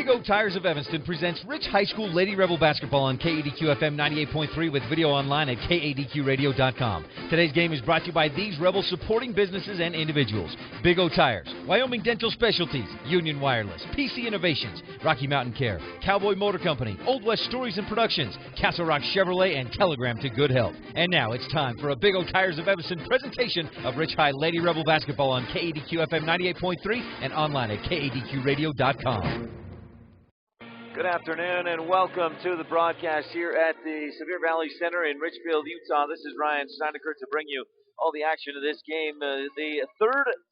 Big O Tires of Evanston presents Rich High School Lady Rebel Basketball on KADQ FM 98.3 with video online at KADQradio.com. Today's game is brought to you by these Rebel supporting businesses and individuals: Big O Tires, Wyoming Dental Specialties, Union Wireless, PC Innovations, Rocky Mountain Care, Cowboy Motor Company, Old West Stories and Productions, Castle Rock Chevrolet, and Telegram to Good Health. And now it's time for a Big O Tires of Evanston presentation of Rich High Lady Rebel Basketball on KADQ FM 98.3 and online at KADQradio.com. Good afternoon and welcome to the broadcast here at the Sevier Valley Center in Richfield, Utah. This is Ryan Steinecker to bring you all the action of this game, the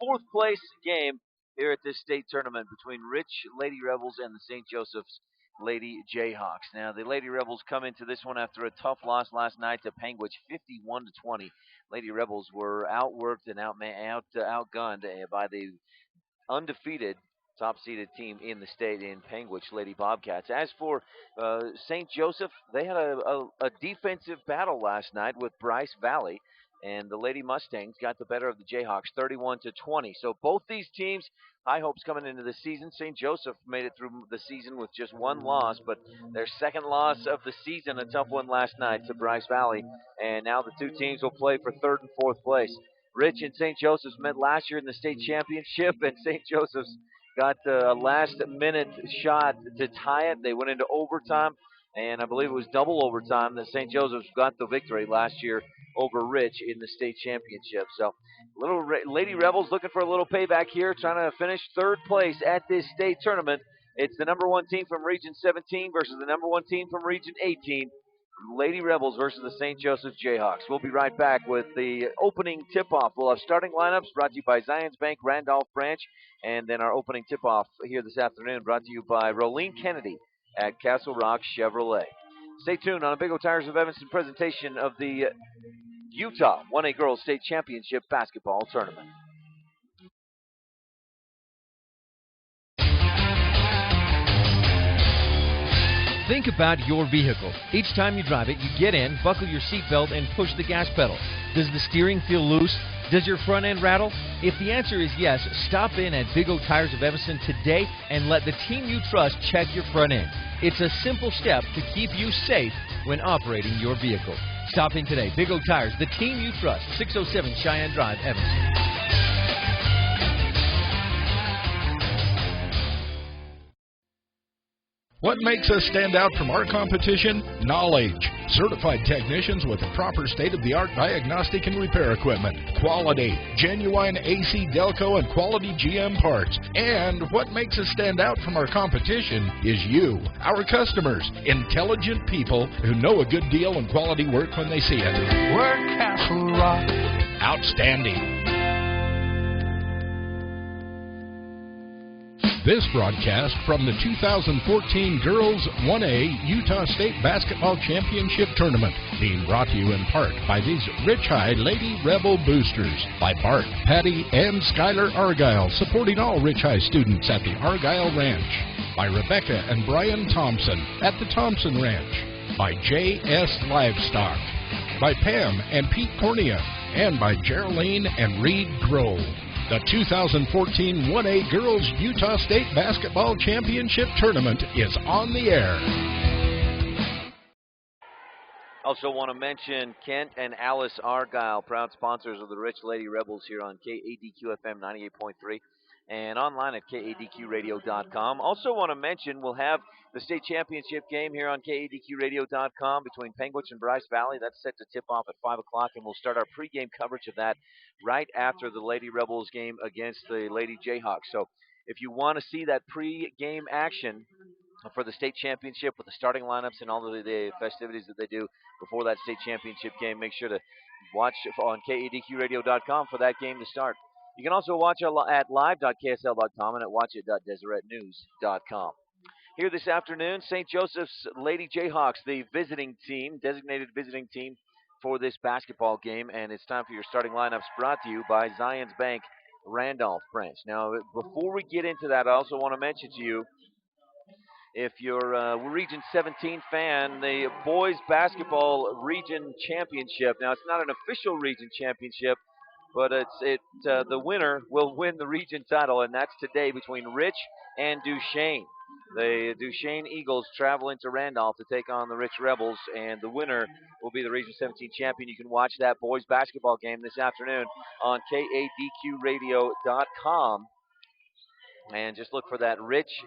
fourth place game here at this state tournament between Rich Lady Rebels and the St. Joseph's Lady Jayhawks. Now, the Lady Rebels come into this one after a tough loss last night to Panguitch, 51-20. Lady Rebels were outworked and outgunned by the undefeated top-seeded team in the state in Panguitch Lady Bobcats. As for St. Joseph, they had a defensive battle last night with Bryce Valley, and the Lady Mustangs got the better of the Jayhawks, 31-20. So both these teams, high hopes coming into the season. St. Joseph made it through the season with just one loss, but their second loss of the season, a tough one last night to Bryce Valley, and now the two teams will play for third and fourth place. Rich and St. Joseph's met last year in the state championship, and St. Joseph's got a last-minute shot to tie it. They went into overtime, and I believe it was double overtime that St. Joseph's got the victory last year over Rich in the state championship. So little Lady Rebels looking for a little payback here, trying to finish third place at this state tournament. It's the number one team from Region 17 versus the number one team from Region 18. Lady Rebels versus the St. Joseph's Jayhawks. We'll be right back with the opening tip-off. We'll have starting lineups brought to you by Zions Bank, Randolph Branch, and then our opening tip-off here this afternoon brought to you by Rolene Kennedy at Castle Rock Chevrolet. Stay tuned on a Big O Tires of Evanston presentation of the Utah 1A Girls State Championship Basketball Tournament. Think about your vehicle. Each time you drive it, you get in, buckle your seatbelt, and push the gas pedal. Does the steering feel loose? Does your front end rattle? If the answer is yes, stop in at Big O Tires of Evanston today and let the team you trust check your front end. It's a simple step to keep you safe when operating your vehicle. Stop in today. Big O Tires, the team you trust. 607 Cheyenne Drive, Evanston. What makes us stand out from our competition? Knowledge. Certified technicians with the proper state-of-the-art diagnostic and repair equipment. Quality. Genuine AC Delco and quality GM parts. And what makes us stand out from our competition is you, our customers. Intelligent people who know a good deal and quality work when they see it. We're Castle Rock. Outstanding. This broadcast from the 2014 Girls 1A Utah State Basketball Championship Tournament, being brought to you in part by these Rich High Lady Rebel Boosters, by Bart, Patty, and Skylar Argyle, supporting all Rich High students at the Argyle Ranch, by Rebecca and Brian Thompson at the Thompson Ranch, by J.S. Livestock, by Pam and Pete Cornea, and by Geraldine and Reed Grove. The 2014 1A Girls Utah State Basketball Championship Tournament is on the air. Also want to mention Kent and Alice Argyle, proud sponsors of the Rich Lady Rebels here on KADQ-FM 98.3 and online at KADQradio.com. Also want to mention we'll have the state championship game here on KADQradio.com between Penguins and Bryce Valley. That's set to tip off at 5 o'clock, and we'll start our pregame coverage of that right after the Lady Rebels game against the Lady Jayhawks. So if you want to see that pregame action for the state championship with the starting lineups and all of the festivities that they do before that state championship game, make sure to watch on KADQradio.com for that game to start. You can also watch at live.ksl.com and at watchit.deseretnews.com. Here this afternoon, St. Joseph's Lady Jayhawks, the visiting team, designated visiting team for this basketball game, and it's time for your starting lineups brought to you by Zions Bank Randolph Branch. Now, before we get into that, I also want to mention to you, if you're a Region 17 fan, the boys basketball region championship. Now, it's not an official region championship, but the winner will win the region title, and that's today between Rich and Duchesne. The Duchesne Eagles travel into Randolph to take on the Rich Rebels, and the winner will be the Region 17 champion. You can watch that boys basketball game this afternoon on KADQradio.com, and just look for that Rich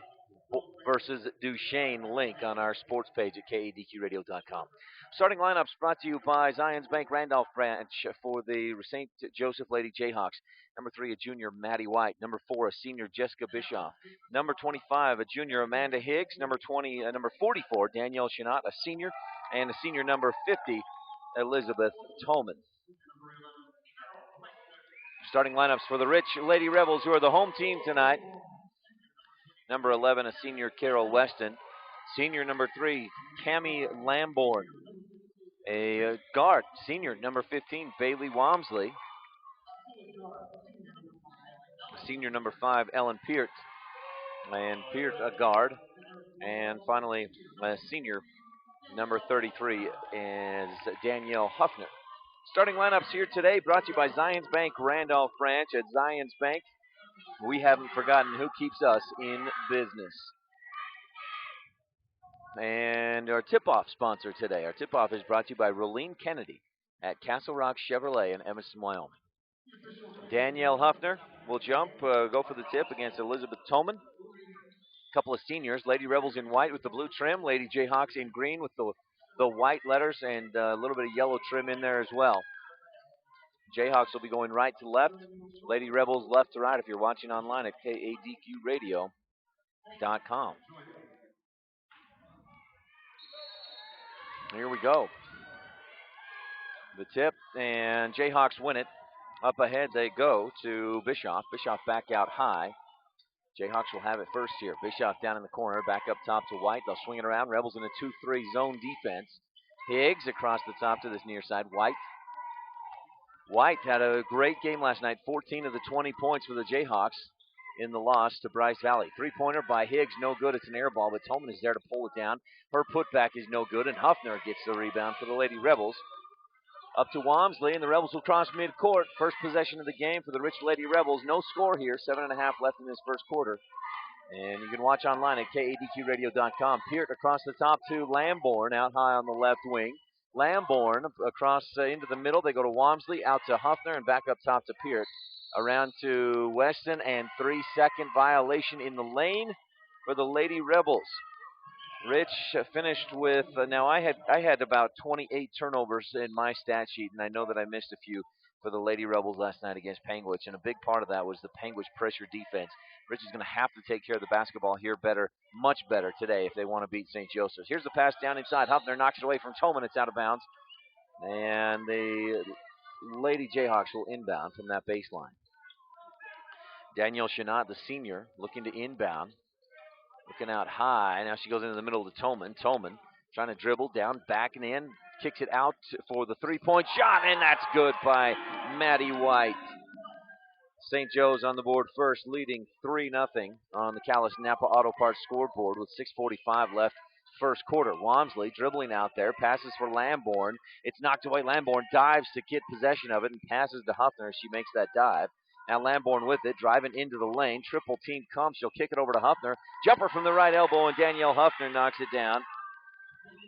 versus Duchesne link on our sports page at KADQradio.com. Starting lineups brought to you by Zions Bank Randolph Branch for the St. Joseph Lady Jayhawks. Number 3, a junior, Maddie White. Number 4, a senior, Jessica Bischoff. Number 25, a junior, Amanda Higgs. Number 44, Danielle Chenot, a senior. And a senior, number 50, Elizabeth Tolman. Starting lineups for the Rich Lady Rebels, who are the home team tonight. Number 11, a senior, Carol Weston. Senior, number 3, Tammy Lamborn. A guard, senior, number 15, Bailey Walmsley. Senior, number 5, Ellen Peart. And Peart, a guard. And finally, a senior, number 33, is Danielle Huffner. Starting lineups here today brought to you by Zions Bank Randolph Branch. At Zions Bank, we haven't forgotten who keeps us in business. And our tip-off sponsor today. Our tip-off is brought to you by Rolene Kennedy at Castle Rock Chevrolet in Evanston, Wyoming. Danielle Huffner will go for the tip against Elizabeth Tolman. A couple of seniors, Lady Rebels in white with the blue trim, Lady Jayhawks in green with the white letters and a little bit of yellow trim in there as well. Jayhawks will be going right to left, Lady Rebels left to right if you're watching online at KADQradio.com. Here we go. The tip, and Jayhawks win it. Up ahead they go to Bischoff. Bischoff back out high. Jayhawks will have it first here. Bischoff down in the corner, back up top to White. They'll swing it around. Rebels in a 2-3 zone defense. Higgs across the top to this near side. White had a great game last night. 14 of the 20 points for the Jayhawks. in the loss to Bryce Valley. Three-pointer by Higgs, no good. It's an air ball, but Tolman is there to pull it down. Her putback is no good, and Huffner gets the rebound for the Lady Rebels. Up to Walmsley, and the Rebels will cross midcourt. First possession of the game for the Rich Lady Rebels. No score here, 7.5 left in this first quarter. And you can watch online at KADQradio.com. Peart across the top to Lamborn, out high on the left wing. Lamborn across into the middle. They go to Walmsley, out to Huffner, and back up top to Peart. Around to Weston, and 3-second violation in the lane for the Lady Rebels. Rich finished with, now I had about 28 turnovers in my stat sheet, and I know that I missed a few for the Lady Rebels last night against Panguitch, and a big part of that was the Panguitch pressure defense. Rich is going to have to take care of the basketball here better, much better today if they want to beat St. Joseph's. Here's the pass down inside. Huffner knocks it away from Tolman. It's out of bounds, and the Lady Jayhawks will inbound from that baseline. Danielle Chenot, the senior, looking to inbound. Looking out high. Now she goes into the middle to Tolman. Tolman trying to dribble down, back and in. Kicks it out for the three-point shot, and that's good by Maddie White. St. Joe's on the board first, leading 3-0 on the Callis Napa Auto Parts scoreboard with 6:45 left first quarter. Walmsley dribbling out there, passes for Lamborn. It's knocked away. Lamborn dives to get possession of it and passes to Huffner as she makes that dive. Now Lamborn with it, driving into the lane. Triple team comes. She'll kick it over to Huffner. Jumper from the right elbow, and Danielle Huffner knocks it down.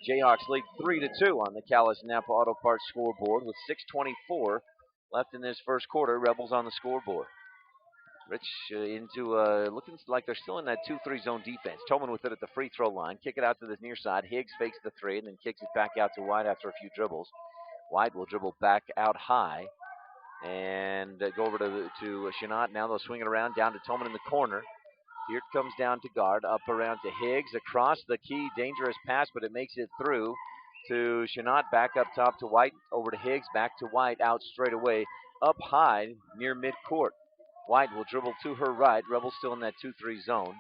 Jayhawks lead 3-2 on the Callis Napa Auto Parts scoreboard with 6:24 left in this first quarter. Rebels on the scoreboard. Rich looking like they're still in that 2-3 zone defense. Tolman with it at the free throw line. Kick it out to the near side. Higgs fakes the three and then kicks it back out to White after a few dribbles. White will dribble back out high and go over to Chenot. Now they'll swing it around down to Tolman in the corner. Peart comes down to guard, up around to Higgs, across the key, dangerous pass, but it makes it through to Chenot, back up top to White, over to Higgs, back to White, out straight away, up high near midcourt. White will dribble to her right. Rebels still in that 2-3 zone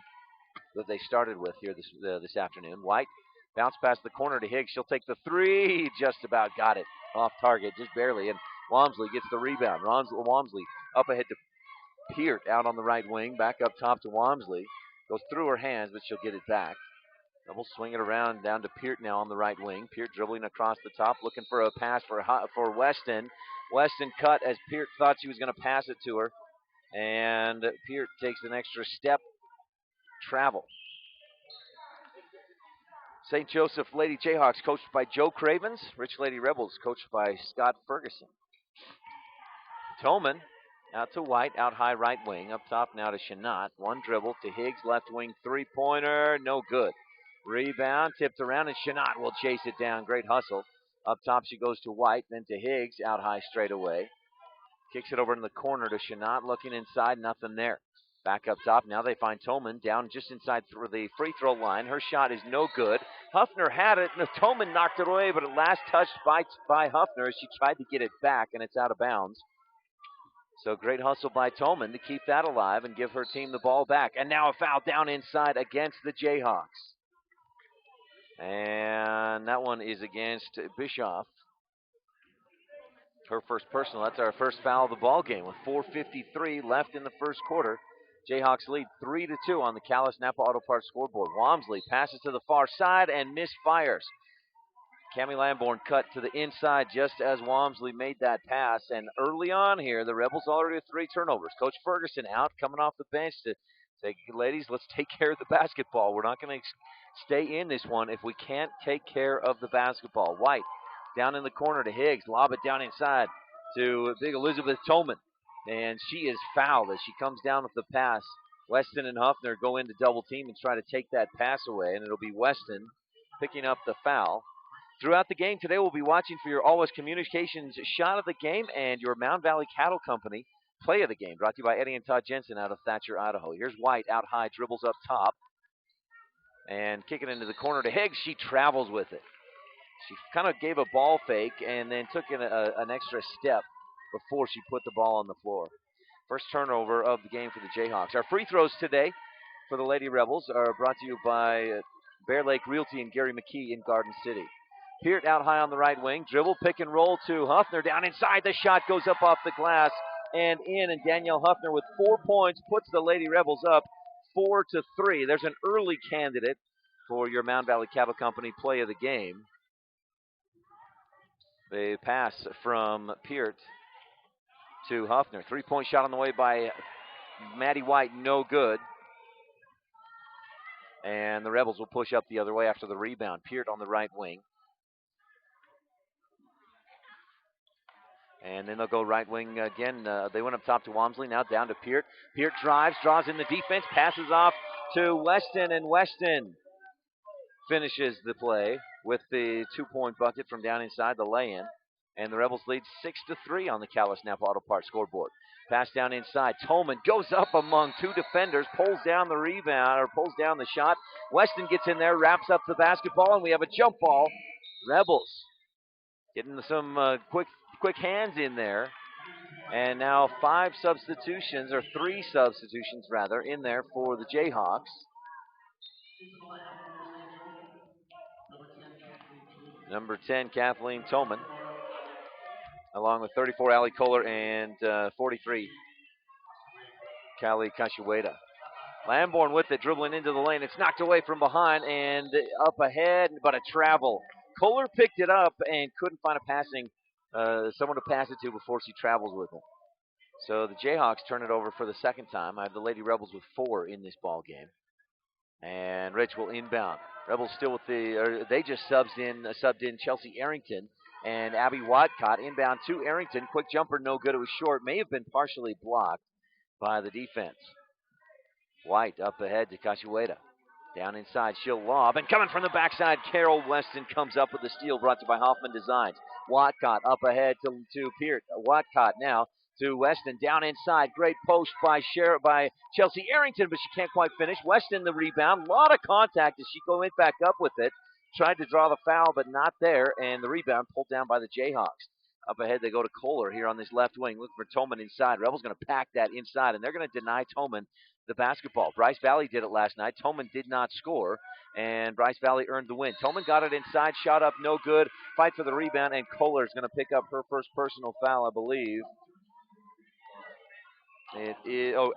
that they started with here this afternoon. White bounce past the corner to Higgs. She'll take the three. Just about got it. Off target, just barely. And Walmsley gets the rebound. Walmsley up ahead to Peart out on the right wing. Back up top to Walmsley. Goes through her hands, but she'll get it back. Rebels swing it around down to Peart now on the right wing. Peart dribbling across the top, looking for a pass for Weston. Weston cut as Peart thought she was going to pass it to her. And Peart takes an extra step, travel. St. Joseph Lady Jayhawks coached by Joe Cravens. Rich Lady Rebels coached by Scott Ferguson. Tolman out to White, out high right wing. Up top now to Chenot. One dribble to Higgs, left wing three-pointer, no good. Rebound, tipped around, and Chenot will chase it down. Great hustle. Up top she goes to White, then to Higgs, out high straight away. Kicks it over in the corner to Chenot, looking inside, nothing there. Back up top, now they find Tolman down just inside the free throw line. Her shot is no good. Huffner had it, and Tolman knocked it away, but at last touched by Huffner as she tried to get it back, and it's out of bounds. So great hustle by Tolman to keep that alive and give her team the ball back. And now a foul down inside against the Jayhawks. And that one is against Bischoff. Her first personal. That's our first foul of the ball game with 4:53 left in the first quarter. Jayhawks lead 3-2 on the Callis Napa Auto Parts scoreboard. Walmsley passes to the far side and misfires. Cammie Lamborn cut to the inside just as Walmsley made that pass. And early on here, the Rebels already have 3 turnovers. Coach Ferguson out, coming off the bench to say, ladies, let's take care of the basketball. We're not going to stay in this one if we can't take care of the basketball. White down in the corner to Higgs. Lob it down inside to big Elizabeth Tolman. And she is fouled as she comes down with the pass. Weston and Huffner go into double team and try to take that pass away. And it'll be Weston picking up the foul. Throughout the game today, we'll be watching for your Always Communications shot of the game and your Mound Valley Cattle Company play of the game. Brought to you by Eddie and Todd Jensen out of Thatcher, Idaho. Here's White out high, dribbles up top. And kicking into the corner to Higgs. She travels with it. She kind of gave a ball fake and then took in an extra step before she put the ball on the floor. First turnover of the game for the Jayhawks. Our free throws today for the Lady Rebels are brought to you by Bear Lake Realty and Gary McKee in Garden City. Peart out high on the right wing. Dribble, pick and roll to Huffner down inside. The shot goes up off the glass and in. And Danielle Huffner with 4 points puts the Lady Rebels up 4-3. There's an early candidate for your Mound Valley Cattle Company play of the game. They pass from Peart to Huffner. 3-point shot on the way by Maddie White, no good. And the Rebels will push up the other way after the rebound. Peart on the right wing. And then they'll go right wing again. They went up top to Walmsley, now down to Peart. Peart drives, draws in the defense, passes off to Weston, and Weston finishes the play with the 2-point bucket from down inside the lay-in. And the Rebels lead 6-3 on the Calais Napa Auto Parts scoreboard. Pass down inside. Tolman goes up among two defenders, pulls down the rebound, or pulls down the shot. Weston gets in there, wraps up the basketball, and we have a jump ball. Rebels getting some quick hands in there. And now 3 substitutions rather, in there for the Jayhawks. Number 10, Kathleen Tolman, along with 34, Allie Kohler, and 43, Callie Kashiweda. Lamborn with it, dribbling into the lane. It's knocked away from behind and up ahead, but a travel. Kohler picked it up and couldn't find someone to pass it to before she travels with it. So the Jayhawks turn it over for the second time. I have the Lady Rebels with 4 in this ball game. And Rich will inbound. Rebels still with they just subbed in Chelsea Arrington and Abby Watcott. Inbound to Arrington. Quick jumper, no good. It was short. May have been partially blocked by the defense. White up ahead to Kashiweda. Down inside, she'll lob. And coming from the backside, Carol Weston comes up with the steal brought to by Hoffman Designs. Watcott up ahead to Peart. Watcott now to Weston. Down inside, great post by Chelsea Arrington, but she can't quite finish. Weston the rebound. A lot of contact as she went back up with it. Tried to draw the foul, but not there. And the rebound pulled down by the Jayhawks. Up ahead, they go to Kohler here on this left wing. Look for Tolman inside. Rebels going to pack that inside, and they're going to deny Tolman the basketball. Bryce Valley did it last night. Tolman did not score, and Bryce Valley earned the win. Tolman got it inside, shot up, no good. Fight for the rebound, and Kohler is going to pick up her first personal foul, I believe.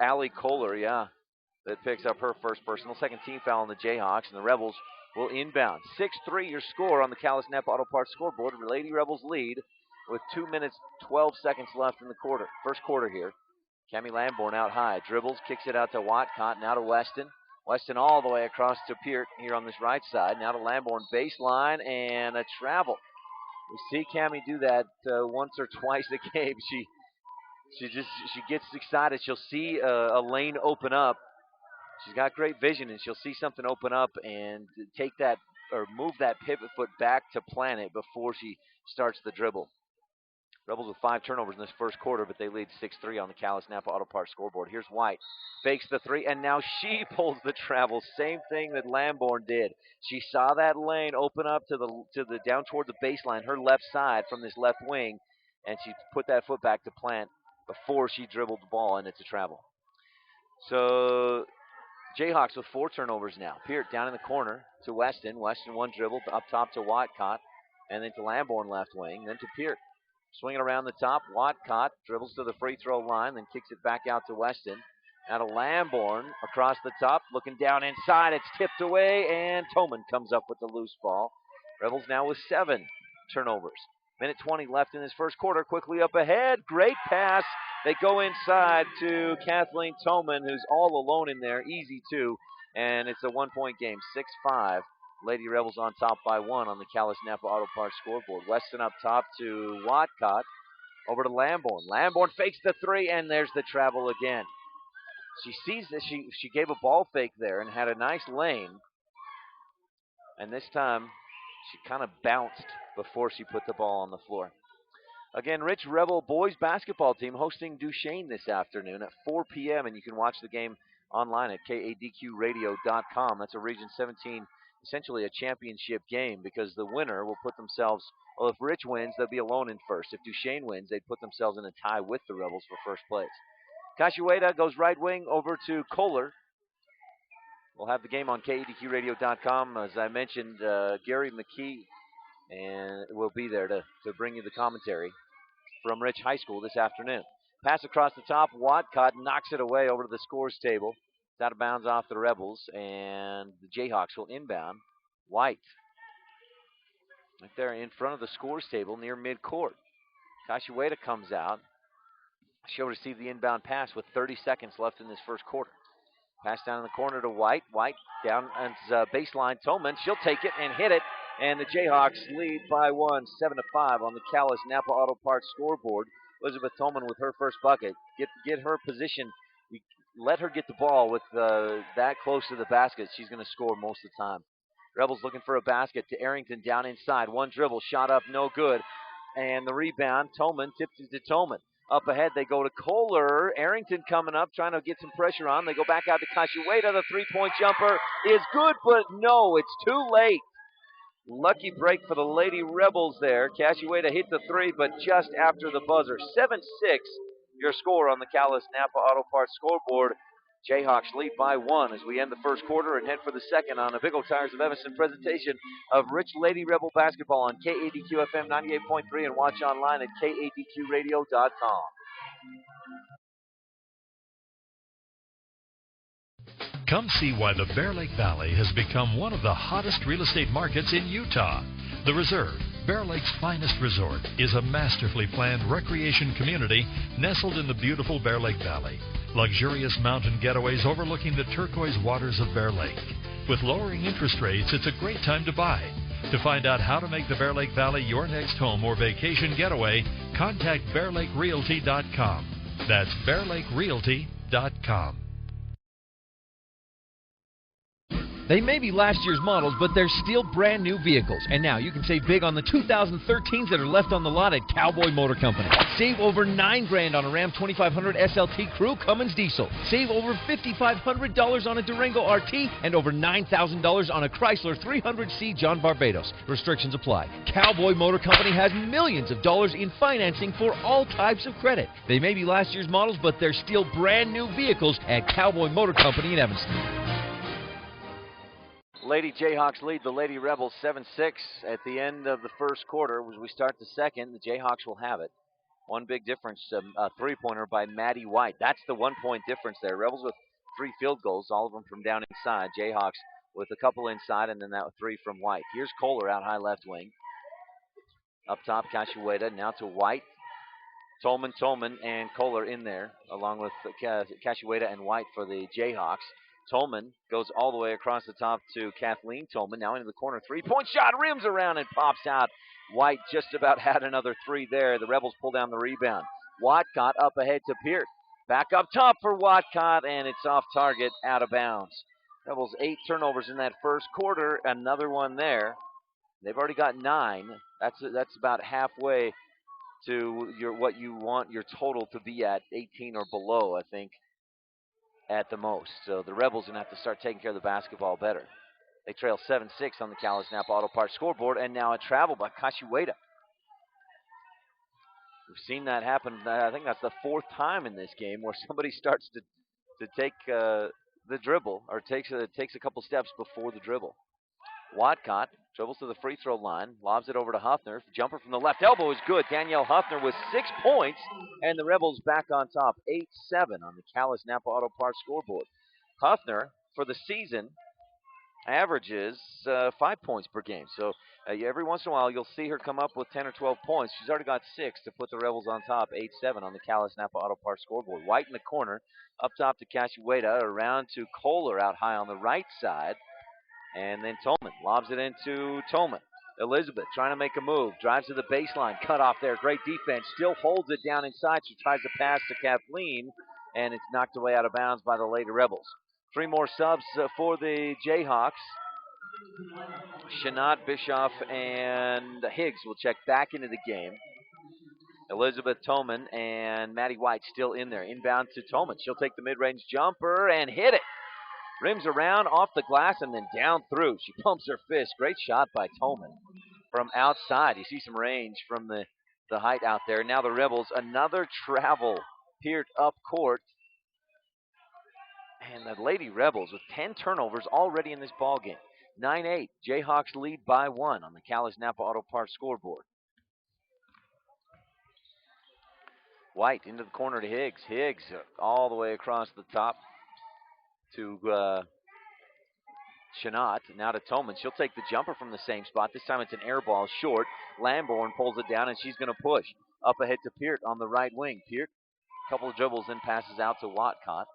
Allie Kohler, yeah, that picks up her first personal. Second team foul on the Jayhawks, and the Rebels will inbound. 6-3 your score on the Calais Napa Auto Parts scoreboard. The Lady Rebels lead with 2 minutes, 12 seconds left in the first quarter here. Cami Lamborn out high, dribbles, kicks it out to Watcott, now to Weston. Weston all the way across to Peart here on this right side. Now to Lamborn, baseline, and a travel. We see Cami do that once or twice a game. She gets excited. She'll see a lane open up. She's got great vision, and she'll see something open up and take that or move that pivot foot back to plant it before she starts the dribble. Rebels with 5 turnovers in this first quarter, but they lead 6-3 on the Calais Napa Auto Parts scoreboard. Here's White. Fakes the 3, and now she pulls the travel. Same thing that Lamborn did. She saw that lane open up to the down toward the baseline, her left side from this left wing, and she put that foot back to plant before she dribbled the ball, and it's a travel. So Jayhawks with 4 turnovers now. Peart down in the corner to Weston. Weston one dribble up top to Watcott, and then to Lamborn left wing, then to Peart. Swinging around the top, Watcott dribbles to the free throw line, then kicks it back out to Weston. Now to Lamborn across the top, looking down inside. It's tipped away, and Tolman comes up with the loose ball. Rebels now with 7 turnovers. Minute 20 left in this first quarter. Quickly up ahead. Great pass. They go inside to Kathleen Tolman, who's all alone in there. Easy, too. And it's a 1-point game, 6-5. Lady Rebels on top by 1 on the Calais Napa Auto Parts scoreboard. Weston up top to Watcott. Over to Lamborn. Lamborn fakes the 3, and there's the travel again. She sees this. She gave a ball fake there and had a nice lane. And this time, she kind of bounced before she put the ball on the floor. Again, Rich Rebel boys basketball team hosting Duchesne this afternoon at 4 p.m. And you can watch the game online at kadqradio.com. That's a Region 17, essentially a championship game, because the winner will put themselves, well, if Rich wins, they'll be alone in first. If Duchesne wins, they'd put themselves in a tie with the Rebels for first place. Kashiweda goes right wing over to Kohler. We'll have the game on kadqradio.com. As I mentioned, Gary McKee and will be there to bring you the commentary from Rich High School this afternoon. Pass across the top. Watcott knocks it away over to the scores table. It's out of bounds off the Rebels, and the Jayhawks will inbound. White. Right there in front of the scores table near midcourt. Kashiweda comes out. She'll receive the inbound pass with 30 seconds left in this first quarter. Pass down in the corner to White. White down on baseline. Tolman. She'll take it and hit it. And the Jayhawks lead by 1, 7-5 on the Callis Napa Auto Parts scoreboard. Elizabeth Tolman with her first bucket. Get her position. Let her get the ball with that close to the basket. She's going to score most of the time. Rebels looking for a basket to Arrington down inside. One dribble, shot up, no good. And the rebound, Tolman tips it to Tolman. Up ahead, they go to Kohler. Arrington coming up, trying to get some pressure on. They go back out to Kashiweda. The three-point jumper is good, but no, it's too late. Lucky break for the Lady Rebels there. Kashiweda hit the three, but just after the buzzer. 7-6, your score on the Callis Napa Auto Parts scoreboard. Jayhawks lead by 1 as we end the first quarter and head for the second on a Big O Tires of Evanston presentation of Rich Lady Rebel basketball on KADQ FM 98.3 and watch online at kadqradio.com. Come see why the Bear Lake Valley has become one of the hottest real estate markets in Utah. The Reserve, Bear Lake's finest resort, is a masterfully planned recreation community nestled in the beautiful Bear Lake Valley. Luxurious mountain getaways overlooking the turquoise waters of Bear Lake. With lowering interest rates, it's a great time to buy. To find out how to make the Bear Lake Valley your next home or vacation getaway, contact BearLakeRealty.com. That's BearLakeRealty.com. They may be last year's models, but they're still brand new vehicles. And now you can save big on the 2013s that are left on the lot at Cowboy Motor Company. Save over $9,000 on a Ram 2500 SLT Crew Cummins diesel. Save over $5,500 on a Durango RT and over $9,000 on a Chrysler 300C John Barbados. Restrictions apply. Cowboy Motor Company has millions of dollars in financing for all types of credit. They may be last year's models, but they're still brand new vehicles at Cowboy Motor Company in Evanston. Lady Jayhawks lead the Lady Rebels 7-6 at the end of the first quarter. As we start the second, the Jayhawks will have it. One big difference, a three-pointer by Maddie White. That's the 1 point difference there. Rebels with 3 field goals, all of them from down inside. Jayhawks with a couple inside, and then that 3 from White. Here's Kohler out high left wing. Up top, Kashiweda, now to White. Tolman, and Kohler in there, along with Kashiweda and White for the Jayhawks. Tolman goes all the way across the top to Kathleen Tolman. Now into the corner. 3-point shot. Rims around and pops out. White just about had another 3 there. The Rebels pull down the rebound. Watcott up ahead to Peart. Back up top for Watcott, and it's off target, out of bounds. Rebels 8 turnovers in that first quarter. Another one there. They've already got 9. That's about halfway to what you want your total to be at, 18 or below, I think, at the most. So the Rebels are going to have to start taking care of the basketball better. They trail 7-6 on the Callis Napa Auto Parts scoreboard, and now a travel by Kashiweda. We've seen that happen. I think that's the 4th time in this game where somebody starts to take the dribble, or takes a couple steps before the dribble. Watcott dribbles to the free throw line, lobs it over to Huffner. Jumper from the left elbow is good. Danielle Huffner with 6 points, and the Rebels back on top, 8-7 on the Callis Napa Auto Parts scoreboard. Huffner, for the season, averages 5 points per game. So every once in a while, you'll see her come up with 10 or 12 points. She's already got 6 to put the Rebels on top, 8-7 on the Callis Napa Auto Parts scoreboard. White in the corner, up top to Kashiweda, around to Kohler out high on the right side. And then Tolman lobs it into Tolman. Elizabeth trying to make a move. Drives to the baseline. Cut off there. Great defense. Still holds it down inside. She tries to pass to Kathleen. And it's knocked away out of bounds by the Lady Rebels. 3 more subs for the Jayhawks. Shanat, Bischoff, and Higgs will check back into the game. Elizabeth Tolman and Maddie White still in there. Inbound to Tolman. She'll take the mid-range jumper and hit it. Rims around, off the glass, and then down through. She pumps her fist. Great shot by Tolman from outside. You see some range from the height out there. Now the Rebels, another travel. Peart up court. And the Lady Rebels with 10 turnovers already in this ballgame. 9-8. Jayhawks lead by 1 on the Callis Napa Auto Parts scoreboard. White into the corner to Higgs. Higgs all the way across the top to Shanat. Now to Toman. She'll take the jumper from the same spot. This time it's an air ball short. Lamborn pulls it down, and she's going to push. Up ahead to Peart on the right wing. Peart, couple of dribbles, then passes out to Watcott.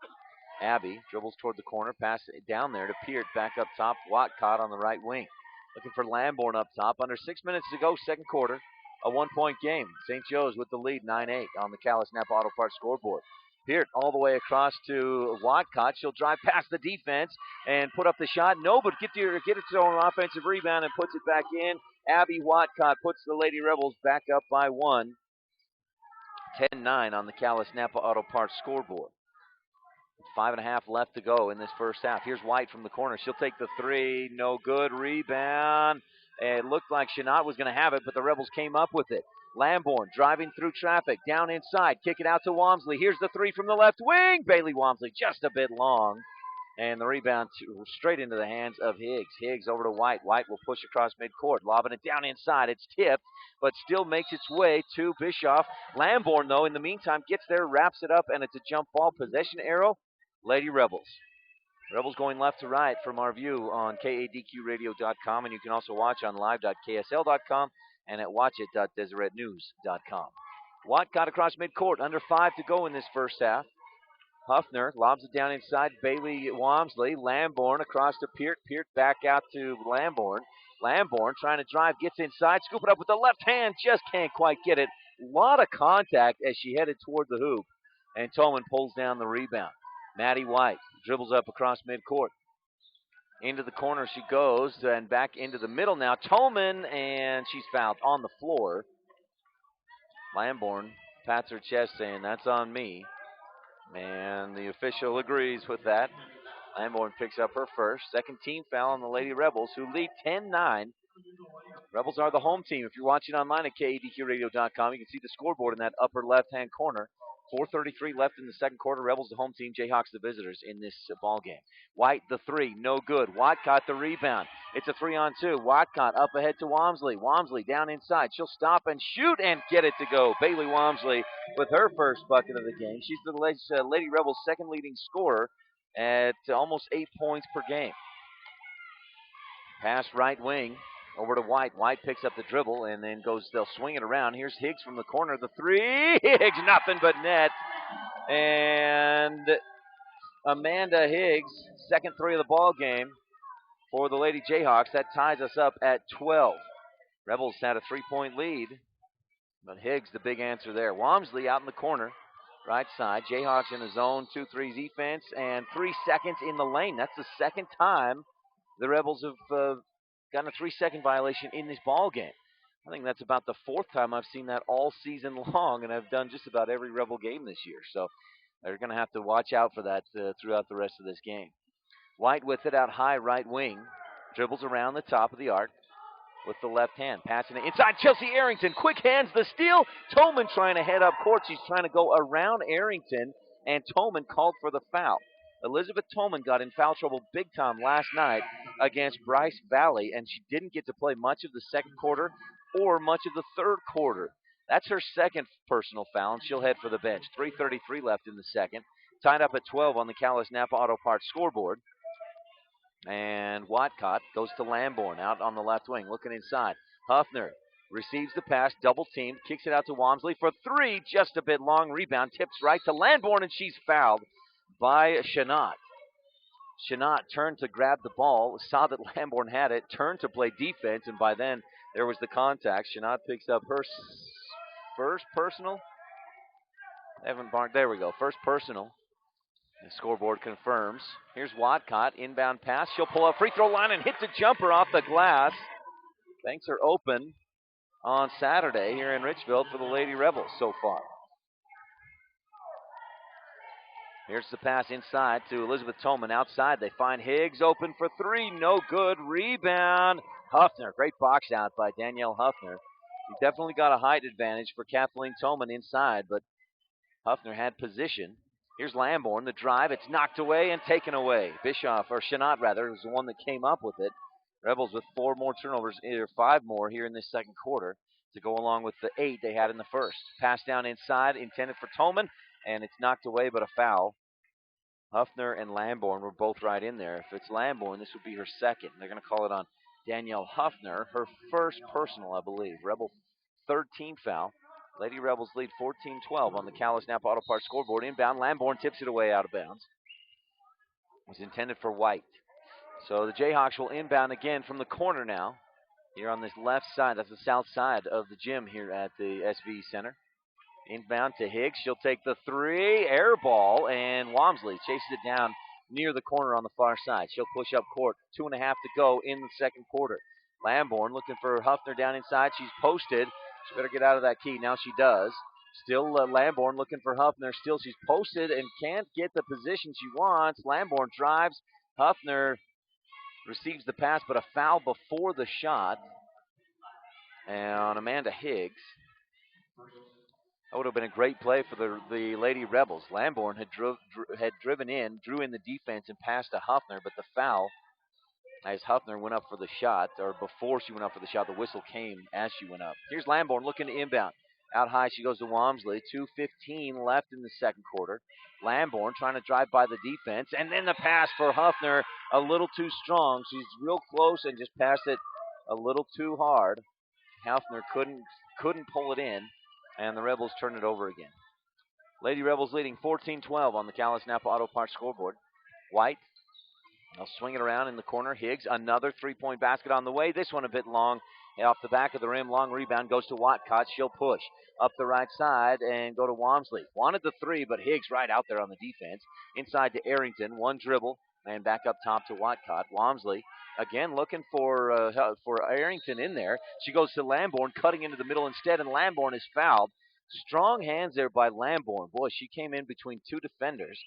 Abby dribbles toward the corner, pass it down there to Peart, back up top. Watcott on the right wing. Looking for Lamborn up top. Under 6 minutes to go, second quarter. A 1-point game. St. Joe's with the lead, 9-8 on the Callis Napa Auto Parts scoreboard. Peart all the way across to Watcott. She'll drive past the defense and put up the shot. No, but get it to her offensive rebound and puts it back in. Abby Watcott puts the Lady Rebels back up by 1. 10-9 on the Callis Napa Auto Parts scoreboard. 5.5 left to go in this first half. Here's White from the corner. She'll take the three. No good. Rebound. It looked like Shanat was going to have it, but the Rebels came up with it. Lamborn driving through traffic. Down inside. Kick it out to Walmsley. Here's the three from the left wing. Bailey Walmsley just a bit long. And the rebound straight into the hands of Higgs. Higgs over to White. White will push across midcourt, lobbing it down inside. It's tipped, but still makes its way to Bischoff. Lamborn, though, in the meantime, gets there, wraps it up, and it's a jump ball. Possession arrow. Lady Rebels. Rebels going left to right from our view on KADQradio.com, and you can also watch on live.ksl.com and at watchit.deseretnews.com. Watt got across midcourt, under 5 to go in this first half. Huffner lobs it down inside. Bailey Walmsley. Lamborn across to Peart. Peart back out to Lamborn. Lamborn trying to drive, gets inside, scoop it up with the left hand, just can't quite get it. A lot of contact as she headed toward the hoop, and Tolman pulls down the rebound. Maddie White dribbles up across midcourt. Into the corner she goes, and back into the middle now. Tolman, and she's fouled on the floor. Lamborn pats her chest saying, "That's on me." And the official agrees with that. Lamborn picks up her first. Second team foul on the Lady Rebels, who lead 10-9. Rebels are the home team. If you're watching online at KADQradio.com, you can see the scoreboard in that upper left-hand corner. 4:33 left in the second quarter. Rebels the home team, Jayhawks the visitors in this ball game. White the three, no good. Watcott the rebound. It's a 3-on-2. Watcott up ahead to Walmsley. Walmsley down inside. She'll stop and shoot and get it to go. Bailey Walmsley with her first bucket of the game. She's the Lady Rebels' second leading scorer at almost 8 points per game. Pass right wing over to White. White picks up the dribble and then they'll swing it around. Here's Higgs from the corner. The three. Higgs, nothing but net. And Amanda Higgs, second three of the ball game for the Lady Jayhawks. That ties us up at 12. Rebels had a 3-point lead, but Higgs the big answer there. Walmsley out in the corner, right side. Jayhawks in the zone, 2-3 defense, and 3 seconds in the lane. That's the second time the Rebels have gotten a 3-second violation in this ball game. I think that's about the fourth time I've seen that all season long, and I've done just about every Rebel game this year. So they're going to have to watch out for that throughout the rest of this game. White with it out high right wing. Dribbles around the top of the arc with the left hand. Passing it inside. Chelsea Arrington. Quick hands the steal. Tolman trying to head up court. She's trying to go around Arrington, and Tolman called for the foul. Elizabeth Tolman got in foul trouble big time last night against Bryce Valley, and she didn't get to play much of the second quarter or much of the third quarter. That's her second personal foul, and she'll head for the bench. 3:33 left in the second. Tied up at 12 on the Callis Napa Auto Parts scoreboard. And Watcott goes to Lamborn out on the left wing, looking inside. Huffner receives the pass, double teamed, kicks it out to Walmsley for three, just a bit long. Rebound tips right to Lamborn, and she's fouled by Shanat. Shanat turned to grab the ball, saw that Lamborn had it, turned to play defense, and by then there was the contact. Shanat picks up her first personal. Evan Barnes, there we go, first personal. The scoreboard confirms. Here's Watcott, inbound pass. She'll pull up free throw line and hit the jumper off the glass. Banks are open on Saturday here in Richfield for the Lady Rebels so far. Here's the pass inside to Elizabeth Tolman. Outside, they find Higgs open for three. No good. Rebound. Huffner. Great box out by Danielle Huffner. You definitely got a height advantage for Kathleen Tolman inside, but Huffner had position. Here's Lamborn. The drive. It's knocked away and taken away. Bischoff, or Shanat rather, was the one that came up with it. Rebels with 4 more turnovers, or 5 more here in this second quarter to go along with the 8 they had in the first. Pass down inside, intended for Tolman, and it's knocked away, but a foul. Huffner and Lamborn were both right in there. If it's Lamborn, this would be her second. They're going to call it on Danielle Huffner, her first personal, I believe. Rebel 13 foul. Lady Rebels lead 14-12 on the Callis Napa Auto Parts scoreboard. Inbound, Lamborn tips it away out of bounds. It was intended for White. So the Jayhawks will inbound again from the corner now. Here on this left side, that's the south side of the gym here at the SV Center. Inbound to Higgs. She'll take the 3, air ball, and Walmsley chases it down near the corner on the far side. She'll push up court. 2.5 to go in the second quarter. Lamborn looking for Huffner down inside. She's posted. She better get out of that key. Now she does. Still Lamborn looking for Huffner. Still she's posted and can't get the position she wants. Lamborn drives. Huffner receives the pass, but a foul before the shot on Amanda Higgs. That would have been a great play for the Lady Rebels. Lamborn had driven in, drew in the defense, and passed to Huffner, but the foul, as Huffner went up for the shot, or before she went up for the shot, the whistle came as she went up. Here's Lamborn looking to inbound. Out high, she goes to Walmsley. 2:15 left in the second quarter. Lamborn trying to drive by the defense, and then the pass for Huffner, a little too strong. She's real close and just passed it a little too hard. Huffner couldn't pull it in, and the Rebels turn it over again. Lady Rebels leading 14-12 on the Callis Napa Auto Parts scoreboard. White, they'll swing it around in the corner. Higgs, another three-point basket on the way. This one a bit long. Off the back of the rim, long rebound goes to Watcott. She'll push up the right side and go to Walmsley. Wanted the 3, but Higgs right out there on the defense. Inside to Arrington, one dribble, and back up top to Watcott. Walmsley again looking for Arrington in there. She goes to Lamborn, cutting into the middle instead, and Lamborn is fouled. Strong hands there by Lamborn. Boy, she came in between 2 defenders,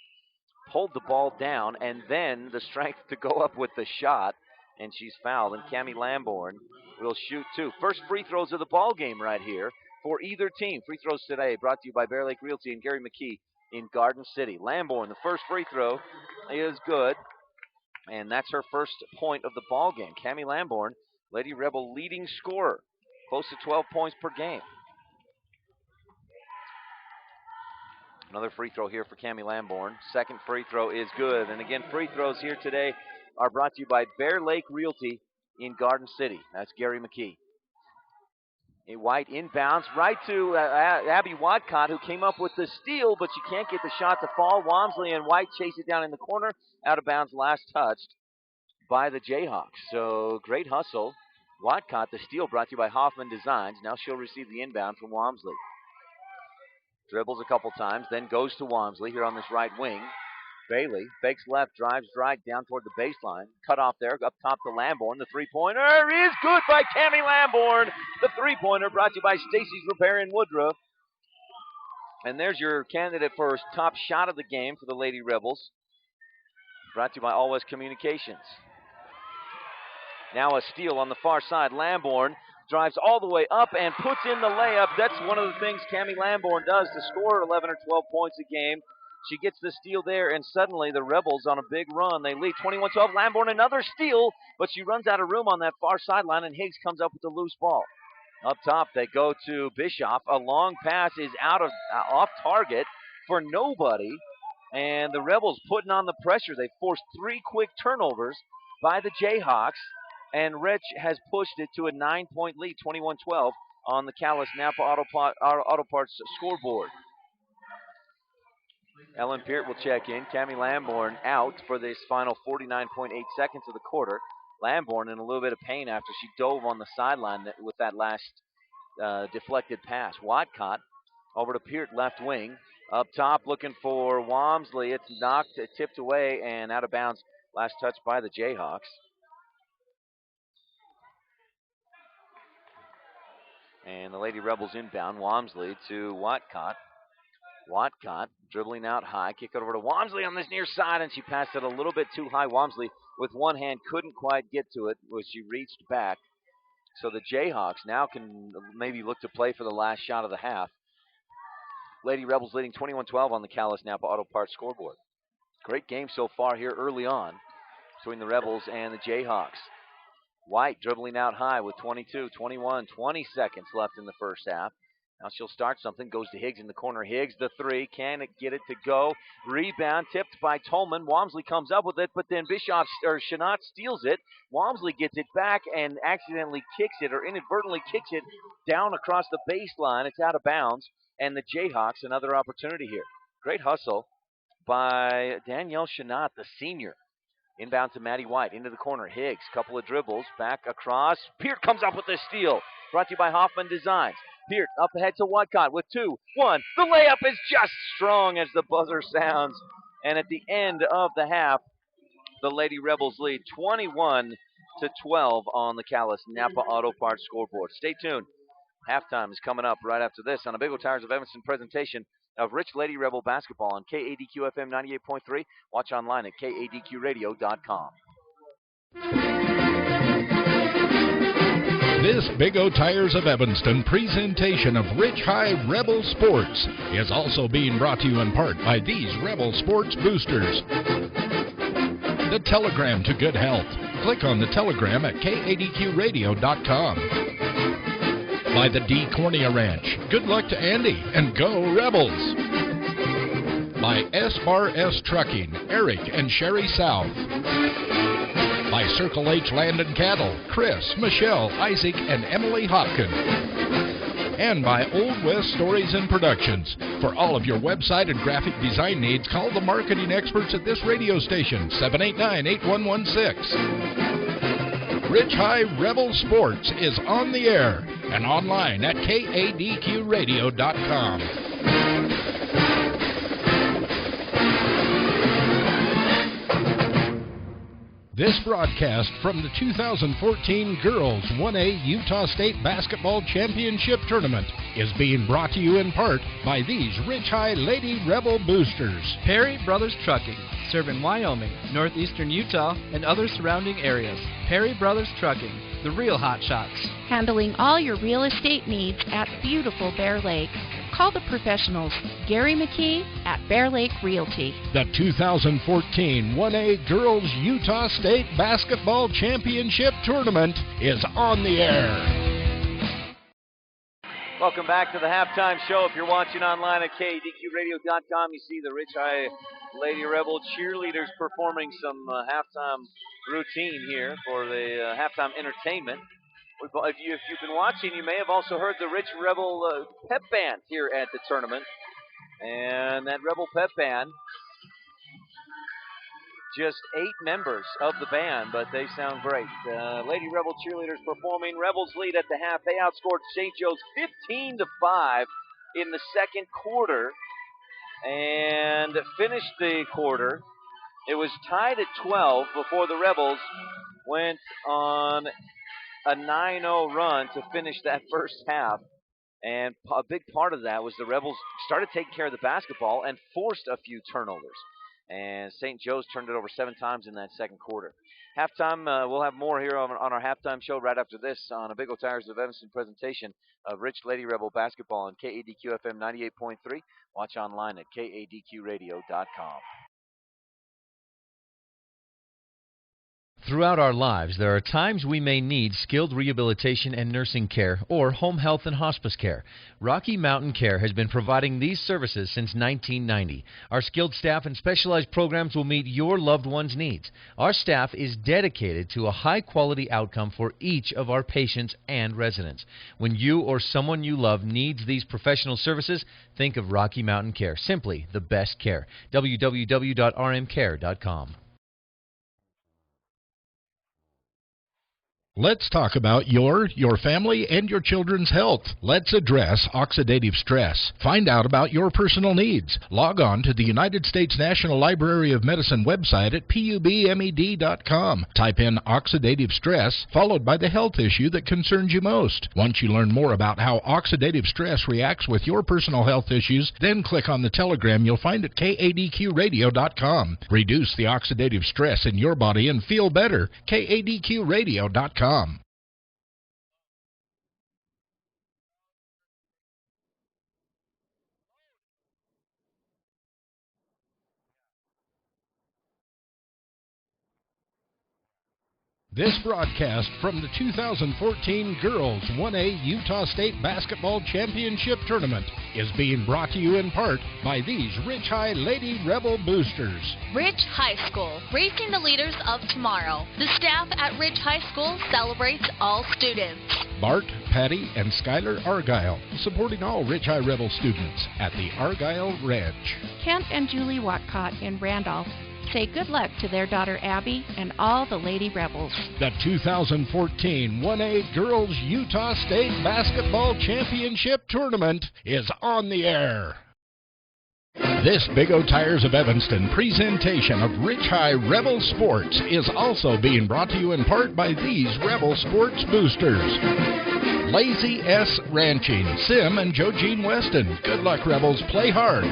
pulled the ball down, and then the strength to go up with the shot, and she's fouled. And Cammie Lamborn will shoot 2. First free throws of the ball game right here for either team. Free throws today brought to you by Bear Lake Realty and Gary McKee in Garden City. Lamborn, the first free throw is good, and that's her first point of the ball game. Cammie Lamborn, Lady Rebel leading scorer, close to 12 points per game. Another free throw here for Cammie Lamborn. Second free throw is good. And again, free throws here today are brought to you by Bear Lake Realty in Garden City. That's Gary McKee. A White inbounds right to Abby Watcott, who came up with the steal, but she can't get the shot to fall. Walmsley and White chase it down in the corner. Out of bounds, last touched by the Jayhawks. So great hustle. Watcott, the steal brought to you by Hoffman Designs. Now she'll receive the inbound from Walmsley. Dribbles a couple times, then goes to Walmsley here on this right wing. Bailey fakes left, drives right down toward the baseline. Cut off there, up top to Lamborn. The three-pointer is good by Cammie Lamborn. The three-pointer brought to you by Stacy's Repair in Woodruff. And there's your candidate for top shot of the game for the Lady Rebels. Brought to you by All West Communications. Now a steal on the far side. Lamborn drives all the way up and puts in the layup. That's one of the things Cammie Lamborn does to score 11 or 12 points a game. She gets the steal there, and suddenly the Rebels on a big run. They lead 21-12. Lamborn another steal, but she runs out of room on that far sideline, and Higgs comes up with the loose ball. Up top, they go to Bischoff. A long pass is off target for nobody, and the Rebels putting on the pressure. They forced 3 quick turnovers by the Jayhawks, and Rich has pushed it to a 9-point lead, 21-12, on the Callis Napa Auto Parts scoreboard. Ellen Peart will check in. Cammie Lamborn out for this final 49.8 seconds of the quarter. Lamborn in a little bit of pain after she dove on the sideline with that last deflected pass. Watcott over to Peart, left wing. Up top looking for Walmsley. It's knocked, tipped away, and out of bounds. Last touch by the Jayhawks. And the Lady Rebels inbound. Walmsley to Watcott. Watcott dribbling out high. Kick it over to Walmsley on this near side, and she passed it a little bit too high. Walmsley with one hand couldn't quite get to it as she reached back. So the Jayhawks now can maybe look to play for the last shot of the half. Lady Rebels leading 21-12 on the Callis Napa Auto Parts scoreboard. Great game so far here early on between the Rebels and the Jayhawks. White dribbling out high with 22, 21, 20 seconds left in the first half. Now she'll start something. Goes to Higgs in the corner. Higgs, the three. Can it get it to go? Rebound tipped by Tolman. Walmsley comes up with it, but then Shanat steals it. Walmsley gets it back and accidentally kicks it, or inadvertently kicks it down across the baseline. It's out of bounds, and the Jayhawks another opportunity here. Great hustle by Danielle Shanat, the senior. Inbound to Maddie White, into the corner. Higgs, couple of dribbles, back across. Peart comes up with the steal. Brought to you by Hoffman Designs. Peart up ahead to Watcott with 2-1. The layup is just strong as the buzzer sounds. And at the end of the half, the Lady Rebels lead 21-12 on the Callis Napa Auto Parts scoreboard. Stay tuned. Halftime is coming up right after this on a Big O Tires of Evanston presentation of Rich Lady Rebel basketball on KADQ FM 98.3. Watch online at KADQradio.com. This Big O Tires of Evanston presentation of Rich High Rebel Sports is also being brought to you in part by these Rebel Sports boosters. The Telegram to Good Health. Click on the Telegram at KADQradio.com. By the D. Cornea Ranch. Good luck to Andy and go Rebels. By S-Bar S Trucking, Eric and Sherry South. By Circle H Land and Cattle, Chris, Michelle, Isaac, and Emily Hopkins. And by Old West Stories and Productions. For all of your website and graphic design needs, call the marketing experts at this radio station, 789-8116. Rich High Rebel Sports is on the air and online at KADQradio.com. This broadcast from the 2014 Girls 1A Utah State Basketball Championship Tournament is being brought to you in part by these Rich High Lady Rebel boosters. Perry Brothers Trucking, serving Wyoming, northeastern Utah, and other surrounding areas. Perry Brothers Trucking, the real hot shots. Handling all your real estate needs at beautiful Bear Lake. Call the professionals, Gary McKee at Bear Lake Realty. The 2014 1A Girls Utah State Basketball Championship Tournament is on the air. Welcome back to the halftime show. If you're watching online at KADQradio.com, you see the Rich High Lady Rebel cheerleaders performing some halftime routine here for the halftime entertainment. If you've been watching, you may have also heard the Rich Rebel pep band here at the tournament. And that Rebel pep band, just 8 members of the band, but they sound great. Lady Rebel cheerleaders performing. Rebels lead at the half. They outscored St. Joe's 15-5 in the second quarter and finished the quarter. It was tied at 12 before the Rebels went on a 9-0 run to finish that first half. And a big part of that was the Rebels started taking care of the basketball and forced a few turnovers. And St. Joe's turned it over 7 times in that second quarter. Halftime, we'll have more here on our halftime show right after this on a Big O Tires of Evanston presentation of Rich Lady Rebel basketball on KADQ FM 98.3. Watch online at KADQradio.com. Throughout our lives, there are times we may need skilled rehabilitation and nursing care or home health and hospice care. Rocky Mountain Care has been providing these services since 1990. Our skilled staff and specialized programs will meet your loved one's needs. Our staff is dedicated to a high-quality outcome for each of our patients and residents. When you or someone you love needs these professional services, think of Rocky Mountain Care. Simply the best care. www.rmcare.com. Let's talk about your family, and your children's health. Let's address oxidative stress. Find out about your personal needs. Log on to the United States National Library of Medicine website at pubmed.com. Type in oxidative stress, followed by the health issue that concerns you most. Once you learn more about how oxidative stress reacts with your personal health issues, then click on the telegram you'll find at kadqradio.com. Reduce the oxidative stress in your body and feel better. kadqradio.com. This broadcast from the 2014 Girls 1A Utah State Basketball Championship Tournament is being brought to you in part by these Rich High Lady Rebel Boosters. Rich High School, raising the leaders of tomorrow. The staff at Rich High School celebrates all students. Bart, Patty, and Skylar Argyle, supporting all Rich High Rebel students at the Argyle Ranch. Kent and Julie Watcott in Randolph say good luck to their daughter Abby and all the Lady Rebels. The 2014 1A Girls Utah State Basketball Championship Tournament is on the air. This Big O Tires of Evanston presentation of Rich High Rebel Sports is also being brought to you in part by these Rebel Sports Boosters. Lazy S Ranching, Sim and Joe Jean Weston. Good luck, Rebels. Play hard.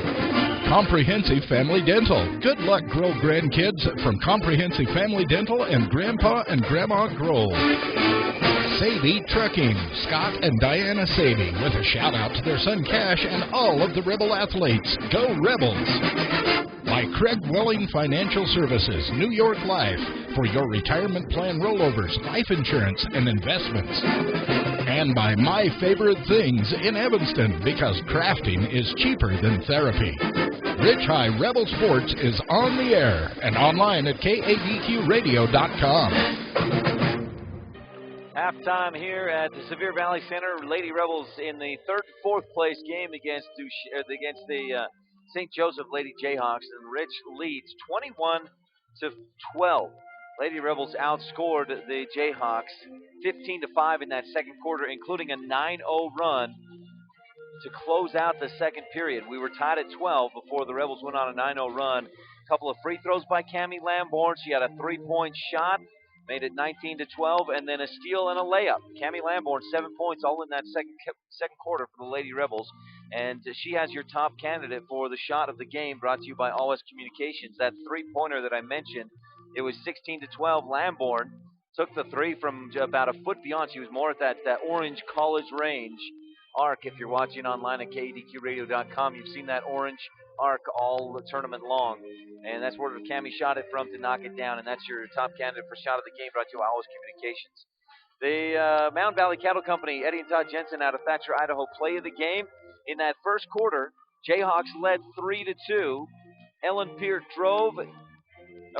Comprehensive Family Dental. Good luck, Grove grandkids, from Comprehensive Family Dental and Grandpa and Grandma Grove. Saby Trucking, Scott and Diana Saby, with a shout out to their son Cash and all of the Rebel athletes. Go Rebels! By Craig Welling Financial Services, New York Life, for your retirement plan rollovers, life insurance, and investments. And by My Favorite Things in Evanston, because crafting is cheaper than therapy. Rich High Rebel Sports is on the air and online at kadqradio.com. Halftime here at the Sevier Valley Center. Lady Rebels in the fourth place game against the St. Joseph Lady Jayhawks, and Rich leads 21-12. Lady Rebels outscored the Jayhawks 15-5 in that second quarter, including a 9-0 run to close out the second period. We were tied at 12 before the Rebels went on a 9-0 run. A couple of free throws by Cammie Lamborn. She had a three-point shot, made it 19-12, and then a steal and a layup. Cammie Lamborn, 7 points, all in that second quarter for the Lady Rebels. And she has your top candidate for the shot of the game, brought to you by All West Communications. That three-pointer that I mentioned, it was 16-12. Lamborn took the three from about a foot beyond. She was more at that orange college range arc. If you're watching online at kadqradio.com, you've seen that orange arc all the tournament long. And that's where Cammie shot it from to knock it down. And that's your top candidate for shot of the game, brought to you by All West Communications. The Mountain Valley Cattle Company, Eddie and Todd Jensen out of Thatcher, Idaho, play of the game. In that first quarter, Jayhawks led 3-2. Ellen Peart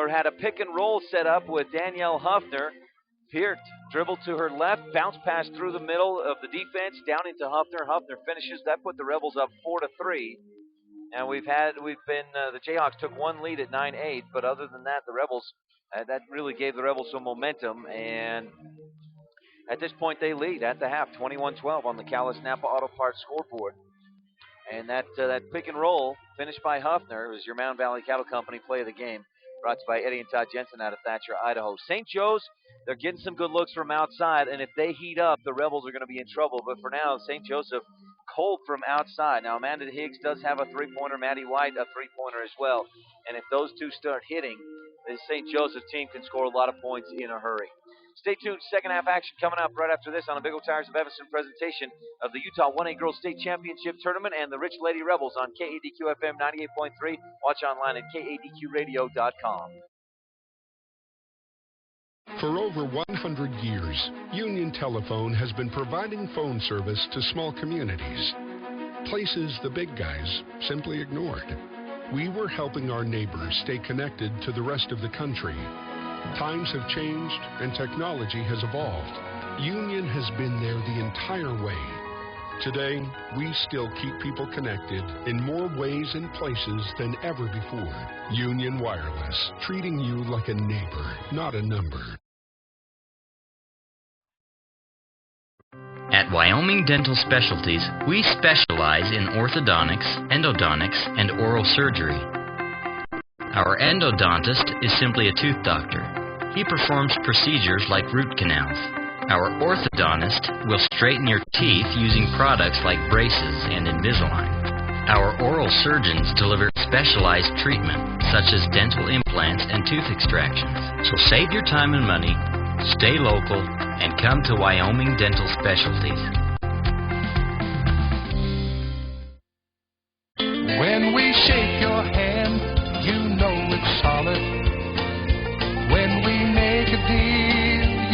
had a pick and roll set up with Danielle Huffner. Peart dribbled to her left, bounce pass through the middle of the defense, down into Huffner. Huffner finishes. That put the Rebels up 4-3. And the Jayhawks took one lead at 9-8, but other than that, the Rebels, that really gave the Rebels some momentum. And at this point, they lead at the half, 21-12 on the Callis Napa Auto Parts scoreboard. And that pick and roll finished by Huffner. It was your Mountain Valley Cattle Company play of the game, brought to you by Eddie and Todd Jensen out of Thatcher, Idaho. St. Joe's, they're getting some good looks from outside, and if they heat up, the Rebels are going to be in trouble. But for now, St. Joseph cold from outside. Now, Amanda Higgs does have a three-pointer, Maddie White a three-pointer as well. And if those two start hitting, the St. Joseph team can score a lot of points in a hurry. Stay tuned. Second half action coming up right after this on a Big O Tires of Evanston presentation of the Utah 1A Girls State Championship Tournament and the Rich Lady Rebels on KADQ-FM 98.3. Watch online at kadqradio.com. For over 100 years, Union Telephone has been providing phone service to small communities, places the big guys simply ignored. We were helping our neighbors stay connected to the rest of the country. Times have changed and technology has evolved. Union has been there the entire way. Today, we still keep people connected in more ways and places than ever before. Union Wireless, treating you like a neighbor, not a number. At Wyoming Dental Specialties, we specialize in orthodontics, endodontics, and oral surgery. Our endodontist is simply a tooth doctor. He performs procedures like root canals. Our orthodontist will straighten your teeth using products like braces and Invisalign. Our oral surgeons deliver specialized treatment, such as dental implants and tooth extractions. So save your time and money, stay local, and come to Wyoming Dental Specialties. When we shake your hand, you know it's solid. When we make a deal,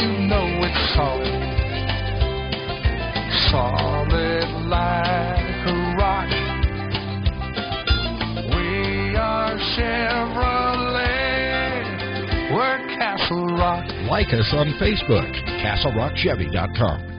like a rock. We are Chevrolet. We're Castle Rock. Like us on Facebook, CastleRockChevy.com.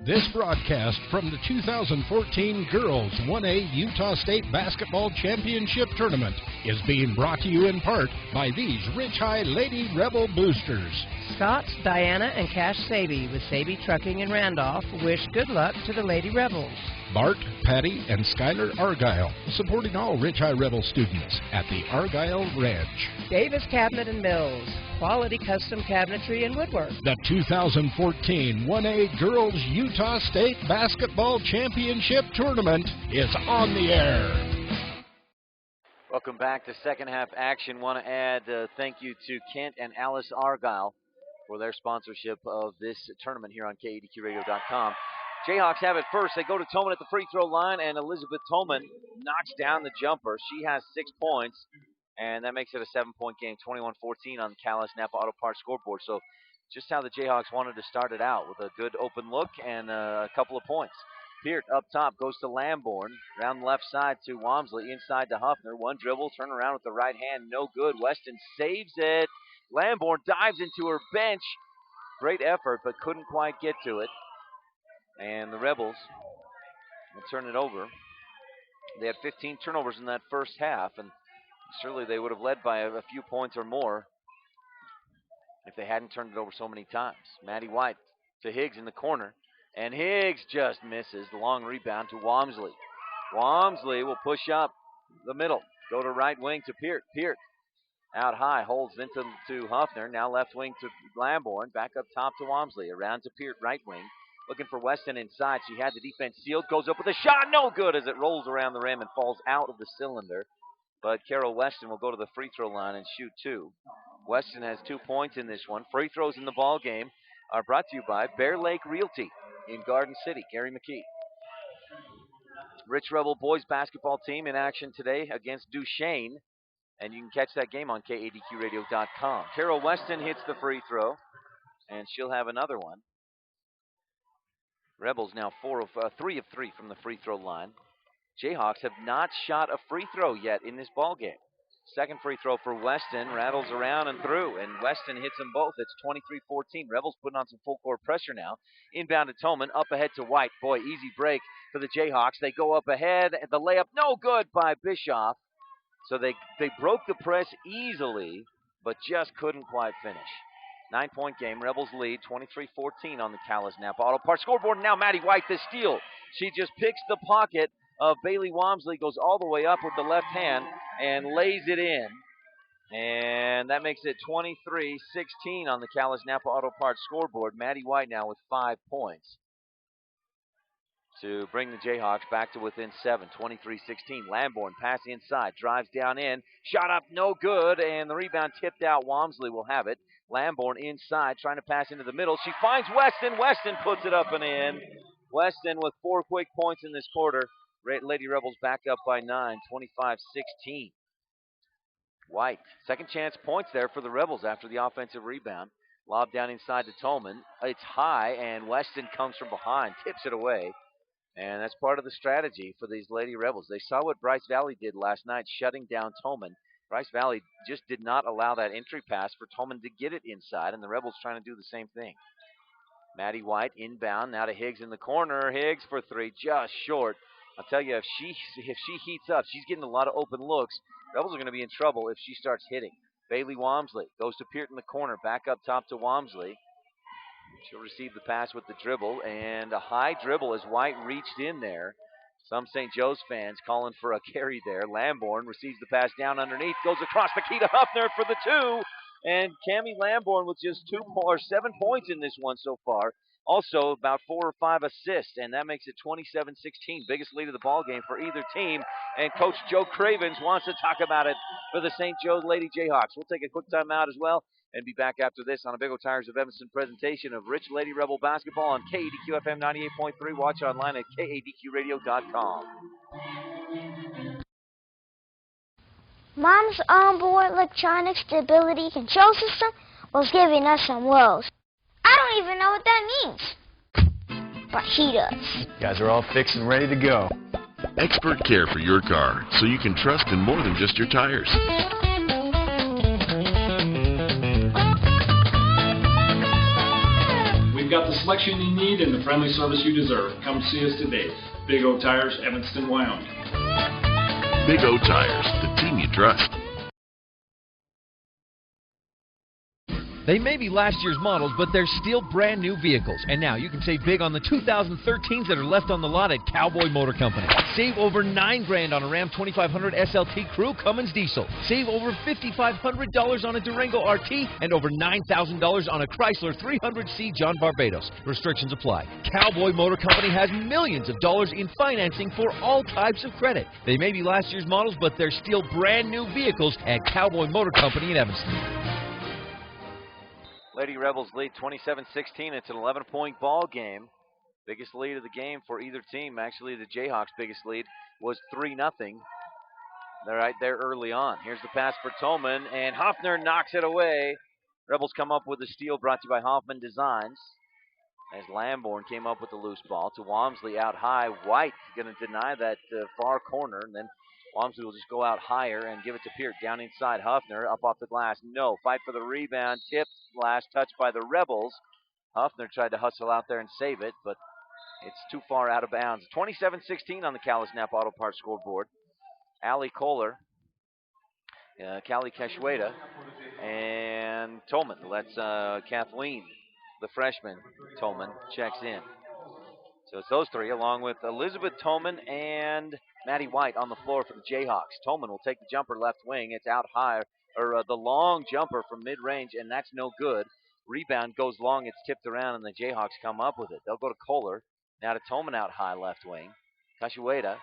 This broadcast from the 2014 Girls 1A Utah State Basketball Championship Tournament is being brought to you in part by these Rich High Lady Rebel Boosters. Scott, Diana, and Cash Saby with Saby Trucking in Randolph wish good luck to the Lady Rebels. Bart, Patty, and Skylar Argyle, supporting all Rich High Rebel students at the Argyle Ranch. Davis Cabinet and Mills, quality custom cabinetry and woodwork. The 2014 1A Girls Utah State Basketball Championship Tournament is on the air. Welcome back to second half action. Want to add thank you to Kent and Alice Argyle for their sponsorship of this tournament here on KADQRadio.com. Jayhawks have it first. They go to Toman at the free throw line, and Elizabeth Toman knocks down the jumper. She has 6 points, and that makes it a 7-point game, 21-14 on the Calais Napa Auto Parts scoreboard. So just how the Jayhawks wanted to start it out, with a good open look and a couple of points. Peart up top goes to Lamborn, around the left side to Walmsley, inside to Huffner. One dribble, turn around with the right hand, no good. Weston saves it. Lamborn dives into her bench. Great effort, but couldn't quite get to it. And the Rebels will turn it over. They had 15 turnovers in that first half, and surely they would have led by a few points or more if they hadn't turned it over so many times. Maddie White to Higgs in the corner, and Higgs just misses. The long rebound to Walmsley. Walmsley will push up the middle, go to right wing to Peart. Peart out high, holds into to Huffner, now left wing to Lamborn, back up top to Walmsley, around to Peart, right wing. Looking for Weston inside. She had the defense sealed. Goes up with a shot. No good as it rolls around the rim and falls out of the cylinder. But Carol Weston will go to the free throw line and shoot 2. Weston has 2 points in this one. Free throws in the ball game are brought to you by Bear Lake Realty in Garden City. Gary McKee. Rich Rebel boys basketball team in action today against Duchesne. And you can catch that game on KADQRadio.com. Carol Weston hits the free throw, and she'll have another one. Rebels now 3 of 3 from the free throw line. Jayhawks have not shot a free throw yet in this ball game. Second free throw for Weston, rattles around and through, and Weston hits them both. It's 23-14. Rebels putting on some full court pressure now. Inbound to Toman, up ahead to White. Boy, easy break for the Jayhawks. They go up ahead. The layup, no good by Bischoff. So they broke the press easily, but just couldn't quite finish. 9-point game. Rebels lead 23-14 on the Calais Napa Auto Parts scoreboard. Now Maddie White, the steal. She just picks the pocket of Bailey Walmsley, goes all the way up with the left hand and lays it in. And that makes it 23-16 on the Calais Napa Auto Parts scoreboard. Maddie White now with 5 points to bring the Jayhawks back to within 7, 23-16. Lamborn pass inside, drives down in, shot up, no good, and the rebound tipped out. Walmsley will have it. Lamborn inside, trying to pass into the middle. She finds Weston. Weston puts it up and in. Weston with 4 quick points in this quarter. Lady Rebels back up by 9, 25-16. White, second chance points there for the Rebels after the offensive rebound. Lob down inside to Tolman. It's high, and Weston comes from behind, tips it away. And that's part of the strategy for these Lady Rebels. They saw what Bryce Valley did last night, shutting down Tolman. Bryce Valley just did not allow that entry pass for Tolman to get it inside, and the Rebels trying to do the same thing. Maddie White inbound, now to Higgs in the corner. Higgs for 3, just short. I'll tell you, if she heats up, she's getting a lot of open looks. Rebels are going to be in trouble if she starts hitting. Bailey Walmsley goes to Peart in the corner, back up top to Walmsley. She'll receive the pass with the dribble, and a high dribble as White reached in there. Some St. Joe's fans calling for a carry there. Lamborn receives the pass down underneath, goes across the key to Huffner for the 2. And Cammie Lamborn with just 7 points in this one so far. Also about 4 or 5 assists, and that makes it 27-16. Biggest lead of the ball game for either team. And Coach Joe Cravens wants to talk about it for the St. Joe's Lady Jayhawks. We'll take a quick timeout as well and be back after this on a Big O Tires of Evanston presentation of Rich Lady Rebel basketball on KADQ FM 98.3. Watch online at KADQRadio.com. Mom's onboard electronic stability control system was giving us some woes. I don't even know what that means. but he does. Guys are all fixed and ready to go. Expert care for your car, so you can trust in more than just your tires. We've got the selection you need and the friendly service you deserve. Come see us today. Big O Tires, Evanston, Wyoming. Big O Tires, the team you trust. They may be last year's models, but they're still brand new vehicles. And now you can save big on the 2013s that are left on the lot at Cowboy Motor Company. Save over $9,000 on a Ram 2500 SLT Crew Cummins diesel. Save over $5,500 on a Durango RT and over $9,000 on a Chrysler 300C John Barbados. Restrictions apply. Cowboy Motor Company has millions of dollars in financing for all types of credit. They may be last year's models, but they're still brand new vehicles at Cowboy Motor Company in Evanston. Lady Rebels lead 27-16. It's an 11-point ball game. Biggest lead of the game for either team. Actually, the Jayhawks' biggest lead was 3-0. They're right there early on. Here's the pass for Tolman, and Hoffner knocks it away. Rebels come up with a steal brought to you by Hoffman Designs. As Lamborn came up with the loose ball to Walmsley out high. White going to deny that far corner, and then Walmsley will just go out higher and give it to Peart. Down inside, Huffner up off the glass. No, fight for the rebound. Tipped, last touch by the Rebels. Huffner tried to hustle out there and save it, but it's too far out of bounds. 27-16 on the Callis Knapp Auto Parts scoreboard. Allie Kohler, Callie Keshweda, and Tolman. That's Kathleen, the freshman. Tolman checks in. So it's those three, along with Elizabeth Tolman and Maddie White on the floor for the Jayhawks. Tolman will take the jumper left wing. It's out high, or the long jumper from mid-range, and that's no good. Rebound goes long. It's tipped around, and the Jayhawks come up with it. They'll go to Kohler. Now to Tolman out high left wing. Kashiweda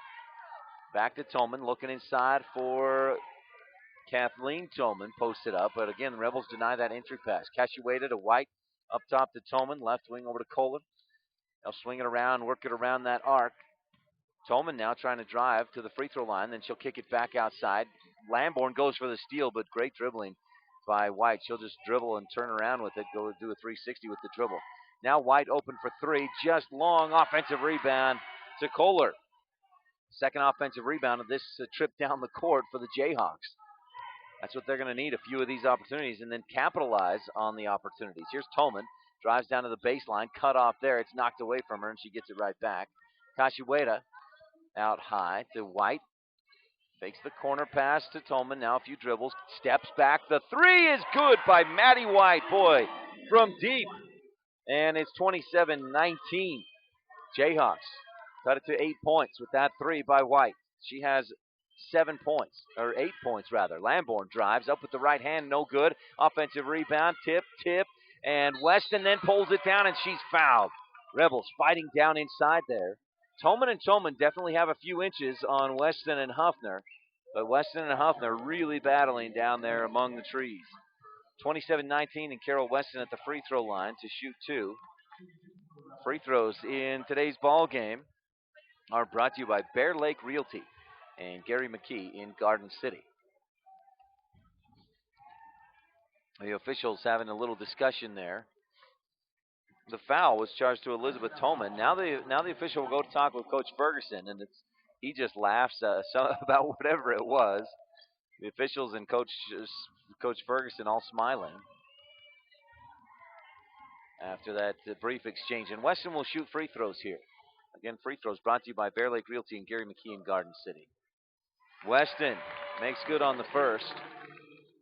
back to Tolman, looking inside for Kathleen Tolman. Posted up, but again, the Rebels deny that entry pass. Kashiweda to White, up top to Tolman, left wing over to Kohler. They'll swing it around, work it around that arc. Tolman now trying to drive to the free throw line, then she'll kick it back outside. Lamborn goes for the steal, but great dribbling by White. She'll just dribble and turn around with it, go do a 360 with the dribble. Now White open for three, just long offensive rebound to Kohler. Second offensive rebound of this trip down the court for the Jayhawks. That's what they're going to need, a few of these opportunities, and then capitalize on the opportunities. Here's Tolman. Drives down to the baseline, cut off there. It's knocked away from her, and she gets it right back. Kashiweda out high to White. Fakes the corner pass to Tolman. Now a few dribbles. Steps back. The three is good by Maddie White. Boy, from deep. And it's 27-19. Jayhawks cut it to 8 points with that three by White. She has 7 points, or 8 points rather. Lamborn drives up with the right hand. No good. Offensive rebound. Tip. And Weston then pulls it down, and she's fouled. Rebels fighting down inside there. Tolman and Tolman definitely have a few inches on Weston and Huffner, but Weston and Huffner really battling down there among the trees. 27-19, and Carol Weston at the free throw line to shoot two. Free throws in today's ball game are brought to you by Bear Lake Realty and Gary McKee in Garden City. The officials having a little discussion there. The foul was charged to Elizabeth Tolman. Now the official will go to talk with Coach Ferguson, and he just laughs about whatever it was. The officials and Coach Ferguson all smiling after that brief exchange. And Weston will shoot free throws here. Again, free throws brought to you by Bear Lake Realty and Gary McKee in Garden City. Weston makes good on the first.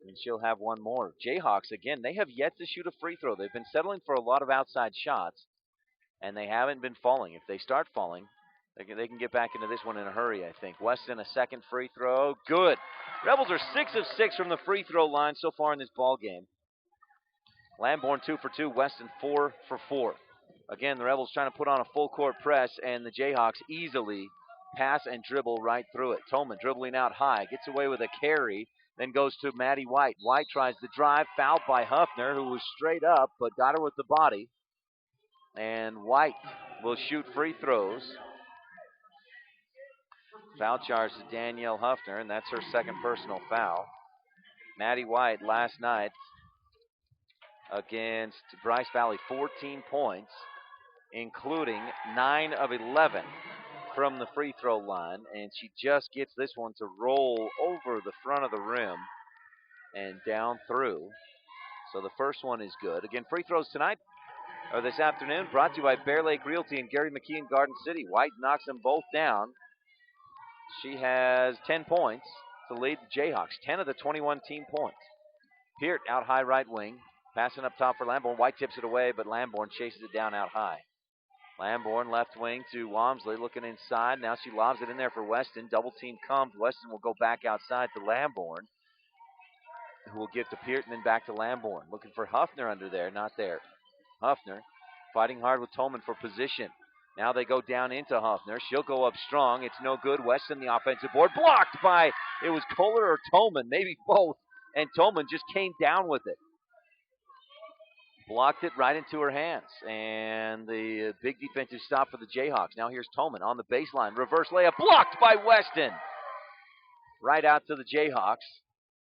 And she'll have one more. Jayhawks, again, they have yet to shoot a free throw. They've been settling for a lot of outside shots, and they haven't been falling. If they start falling, they can get back into this one in a hurry, I think. Weston, a second free throw. Good. Rebels are 6 of 6 from the free throw line so far in this ball game. Lamborn 2 for 2. Weston 4 for 4. Again, the Rebels trying to put on a full court press, and the Jayhawks easily pass and dribble right through it. Tolman dribbling out high. Gets away with a carry. Then goes to Maddie White. White tries to drive, fouled by Huffner, who was straight up, but got her with the body. And White will shoot free throws. Foul charge to Danielle Huffner, and that's her second personal foul. Maddie White last night against Bryce Valley, 14 points. including 9 of 11 from the free throw line, and she just gets this one to roll over the front of the rim and down through. So the first one is good. Again, free throws tonight, or this afternoon, brought to you by Bear Lake Realty and Gary McKee in Garden City. White knocks them both down. She has 10 points to lead the Jayhawks, 10 of the 21 team points. Peart out high right wing, passing up top for Lamborn. White tips it away, but Lamborn chases it down out high. Lamborn left wing to Walmsley, looking inside. Now she lobs it in there for Weston. Double team comes. Weston will go back outside to Lamborn, who will give to Peart and then back to Lamborn. Looking for Huffner under there, not there. Huffner fighting hard with Tolman for position. Now they go down into Huffner. She'll go up strong. It's no good. Weston, the offensive board, blocked by, it was Kohler or Tolman, maybe both. And Tolman just came down with it. Blocked it right into her hands. And the big defensive stop for the Jayhawks. Now here's Tolman on the baseline. Reverse layup, blocked by Weston. Right out to the Jayhawks.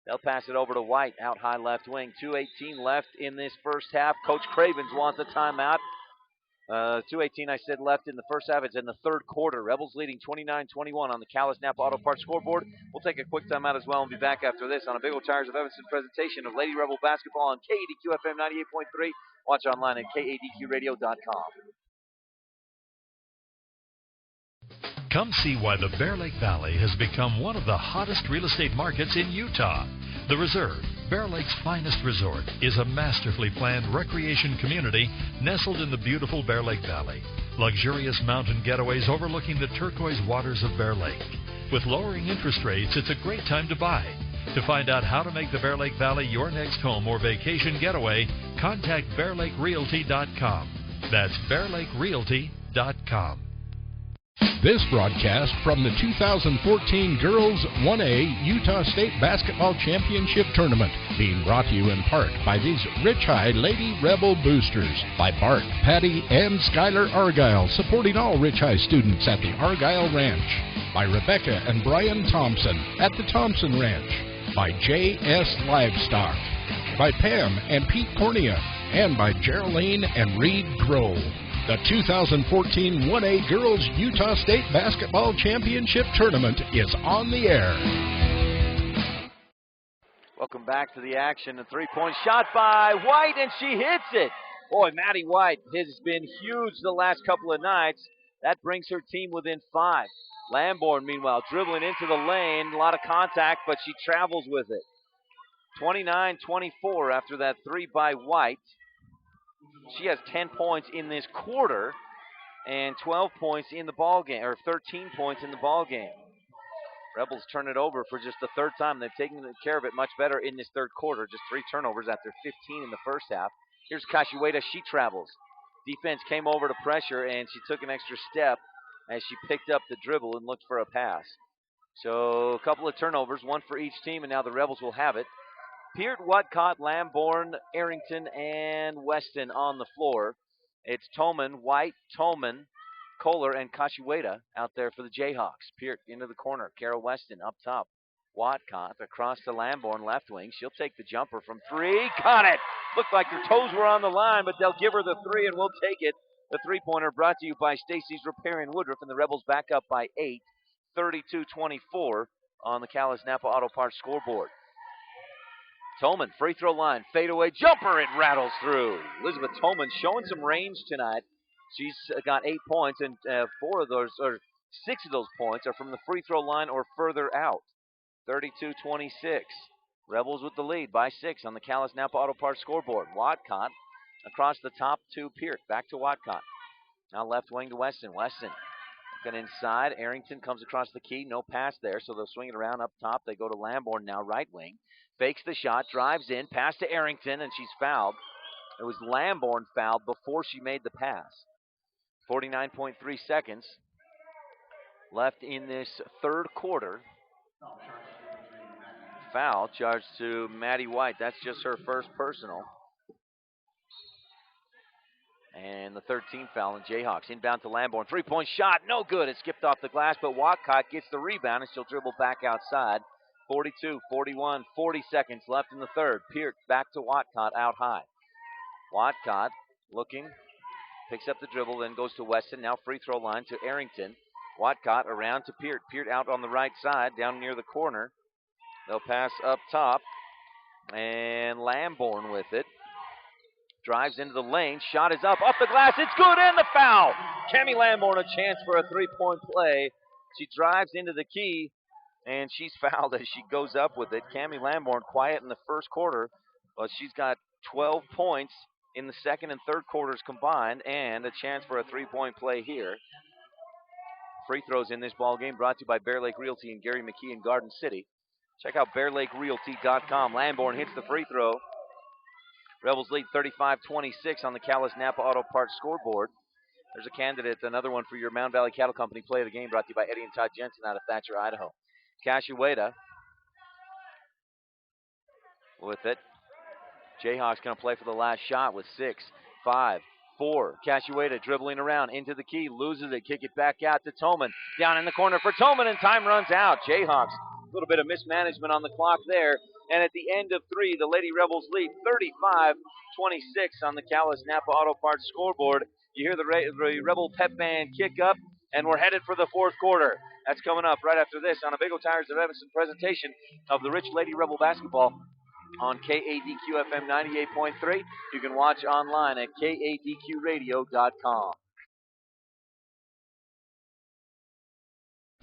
They'll pass it over to White, out high left wing. 2:18 left in this first half. Coach Cravens wants a timeout. 2:18, I said, left in the first half. It's in the third quarter. Rebels leading 29-21 on the Callis Napa Auto Parts scoreboard. We'll take a quick timeout as well and be back after this on a Big O Tires of Evanston presentation of Lady Rebel basketball on KADQ FM 98.3. Watch online at kadqradio.com. Come see why the Bear Lake Valley has become one of the hottest real estate markets in Utah. The Reserve, Bear Lake's finest resort, is a masterfully planned recreation community nestled in the beautiful Bear Lake Valley. Luxurious mountain getaways overlooking the turquoise waters of Bear Lake. With lowering interest rates, it's a great time to buy. To find out how to make the Bear Lake Valley your next home or vacation getaway, contact BearLakeRealty.com. That's BearLakeRealty.com. This broadcast from the 2014 Girls 1A Utah State Basketball Championship Tournament, being brought to you in part by these Rich High Lady Rebel Boosters, by Bart, Patty, and Skylar Argyle, supporting all Rich High students at the Argyle Ranch, by Rebecca and Brian Thompson at the Thompson Ranch, by J.S. Livestock, by Pam and Pete Cornea, and by Geraldine and Reed Grohl. The 2014 1A Girls Utah State Basketball Championship Tournament is on the air. Welcome back to the action. A three-point shot by White, and she hits it. Boy, Maddie White has been huge the last couple of nights. That brings her team within 5. Lamborn, meanwhile, dribbling into the lane. A lot of contact, but she travels with it. 29-24 after that three by White. She has 10 points in this quarter and 12 points in the ball game, or 13 points in the ball game. Rebels turn it over for just the third time. They've taken care of it much better in this third quarter. Just 3 turnovers after 15 in the first half. Here's Kashiweda. She travels. Defense came over to pressure, and she took an extra step as she picked up the dribble and looked for a pass. So a couple of turnovers, one for each team, and now the Rebels will have it. Peart, Watcott, Lamborn, Arrington, and Weston on the floor. It's Tolman, White, Tolman, Kohler, and Kashiweda out there for the Jayhawks. Peart into the corner. Carol Weston up top. Watcott across to Lamborn, left wing. She'll take the jumper from 3. Got it! Looked like her toes were on the line, but they'll give her the 3, and we'll take it. The three-pointer brought to you by Stacy's Repair in Woodruff, and the Rebels back up by 8, 32-24 on the Callis Napa Auto Parts scoreboard. Tolman, free throw line, fadeaway jumper, it rattles through. Elizabeth Tolman showing some range tonight. She's got 8 points, and 4 of those, or 6 of those points are from the free throw line or further out. 32-26. Rebels with the lead by 6 on the Callis Napa Auto Parts scoreboard. Watcott across the top to Peart. Back to Watcott. Now left wing to Weston. Weston looking inside. Arrington comes across the key. No pass there, so they'll swing it around up top. They go to Lamborn now, right wing. Fakes the shot, drives in, pass to Arrington, and she's fouled. It was Lamborn fouled before she made the pass. 49.3 seconds left in this third quarter. Foul charged to Maddie White. That's just her first personal. And the 13th foul on Jayhawks. Inbound to Lamborn. Three-point shot, no good. It skipped off the glass, but Watcott gets the rebound, and she'll dribble back outside. 42, 41, 40 seconds left in the third. Peart back to Watcott out high. Watcott looking, Picks up the dribble, then goes to Weston. Now free throw line to Arrington. Watcott around to Peart. Peart out on the right side, down near the corner. They'll pass up top. And Lamborn with it. Drives into the lane. Shot is up the glass. It's good, and the foul. Cammie Lamborn, a chance for a three-point play. She drives into the key, and she's fouled as she goes up with it. Cammie Lamborn quiet in the first quarter, but she's got 12 points in the second and third quarters combined, and a chance for a three-point play here. Free throws in this ball game brought to you by Bear Lake Realty and Gary McKee in Garden City. Check out BearLakeRealty.com. Lamborn hits the free throw. Rebels lead 35-26 on the Callis Napa Auto Parts scoreboard. There's a candidate, another one for your Mound Valley Cattle Company play of the game, brought to you by Eddie and Todd Jensen out of Thatcher, Idaho. Cashueta with it. Jayhawks going to play for the last shot with 6, 5, 4. Cashueta dribbling around into the key, loses it, kick it back out to Toman. Down in the corner for Toman, and time runs out. Jayhawks, a little bit of mismanagement on the clock there. And at the end of 3, the Lady Rebels lead 35-26 on the Callis Napa Auto Parts scoreboard. You hear the Rebel pep band kick up, and we're headed for the fourth quarter. That's coming up right after this on a Big O Tires of Evanston presentation of the Rich Lady Rebel basketball on KADQ FM 98.3. You can watch online at KADQradio.com.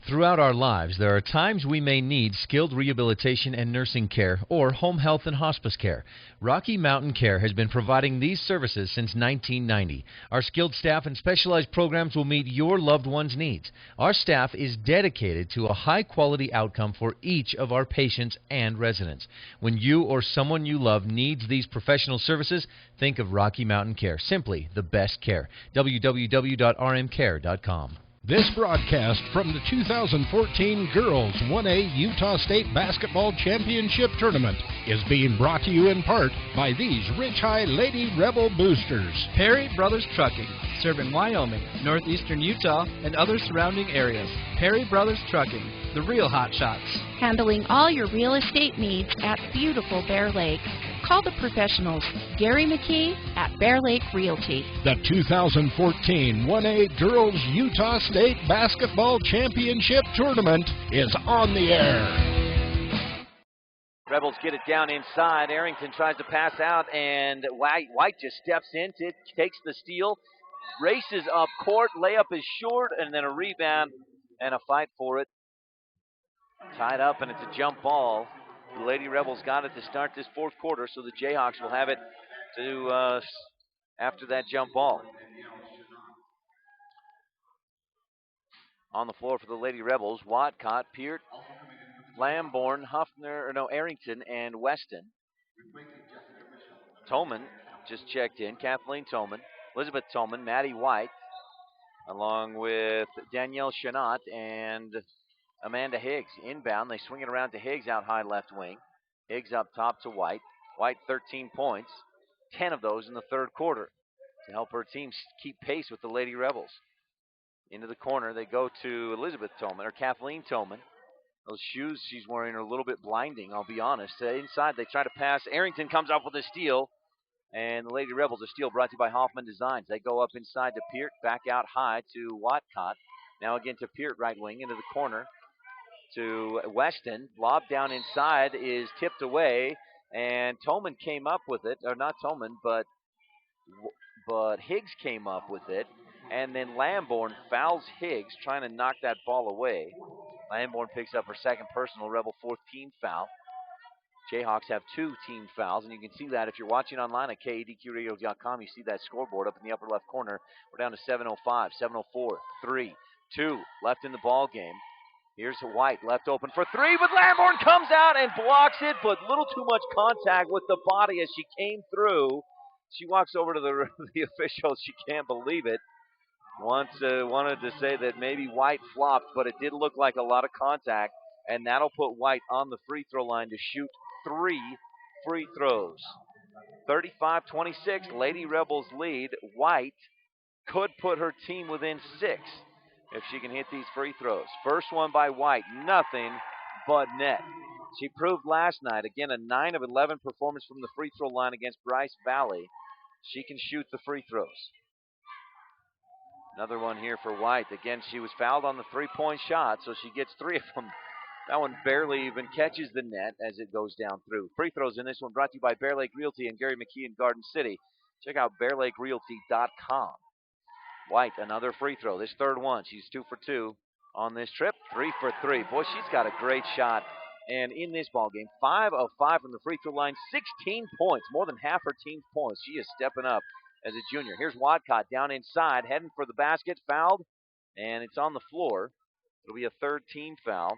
Throughout our lives, there are times we may need skilled rehabilitation and nursing care or home health and hospice care. Rocky Mountain Care has been providing these services since 1990. Our skilled staff and specialized programs will meet your loved one's needs. Our staff is dedicated to a high-quality outcome for each of our patients and residents. When you or someone you love needs these professional services, think of Rocky Mountain Care. Simply the best care. www.rmcare.com. This broadcast from the 2014 Girls 1A Utah State Basketball Championship Tournament is being brought to you in part by these Rich High Lady Rebel Boosters. Perry Brothers Trucking, serving Wyoming, northeastern Utah, and other surrounding areas. Perry Brothers Trucking, the real hot shots. Handling all your real estate needs at beautiful Bear Lake. Call the professionals, Gary McKee at Bear Lake Realty. The 2014 1A Girls Utah State Basketball Championship Tournament is on the air. Rebels get it down inside. Arrington tries to pass out, and White just steps in, takes the steal, races up court. Layup is short, and then a rebound and a fight for it. Tied up, and it's a jump ball. The Lady Rebels got it to start this fourth quarter, so the Jayhawks will have it to after that jump ball. On the floor for the Lady Rebels, Watcott, Peart, Lamborn, Arrington, and Weston. Toman just checked in. Kathleen Toman, Elizabeth Toman, Maddie White, along with Danielle Chanot and Amanda Higgs. Inbound, they swing it around to Higgs out high left wing. Higgs up top to White. White 13 points, 10 of those in the third quarter to help her team keep pace with the Lady Rebels. Into the corner, they go to Elizabeth Toman, or Kathleen Toman. Those shoes she's wearing are a little bit blinding, I'll be honest. Inside, they try to pass. Arrington comes up with a steal, and the Lady Rebels, a steal brought to you by Hoffman Designs. They go up inside to Peart, back out high to Watcott. Now again to Peart, right wing, into the corner to Weston. Lob down inside is tipped away, and Toman came up with it. Or not Toman, but Higgs came up with it. And then Lamborn fouls Higgs, trying to knock that ball away. Lamborn picks up her second personal, Rebel fourth team foul. Jayhawks have 2 team fouls, and you can see that if you're watching online at KADQradio.com. You see that scoreboard up in the upper left corner. We're down to 7:05, 7:04, 3, 2 left in the ball game. Here's White, left open for 3, but Lamborn comes out and blocks it, but a little too much contact with the body as she came through. She walks over to the officials. She can't believe it. Wanted to say that maybe White flopped, but it did look like a lot of contact, and that'll put White on the free throw line to shoot 3 free throws. 35-26, Lady Rebels lead. White could put her team within 6 if she can hit these free throws. First one by White, nothing but net. She proved last night, again, a 9 of 11 performance from the free throw line against Bryce Valley. She can shoot the free throws. Another one here for White. Again, she was fouled on the three-point shot, so she gets 3 of them. That one barely even catches the net as it goes down through. Free throws in this one brought to you by Bear Lake Realty and Gary McKee in Garden City. Check out bearlakerealty.com. White, another free throw. This third one. She's 2 for 2 on this trip. 3 for 3. Boy, she's got a great shot. And in this ball game, 5 of 5 from the free throw line, 16 points, more than half her team's points. She is stepping up as a junior. Here's Watcott down inside, heading for the basket, fouled, and it's on the floor. It'll be a third team foul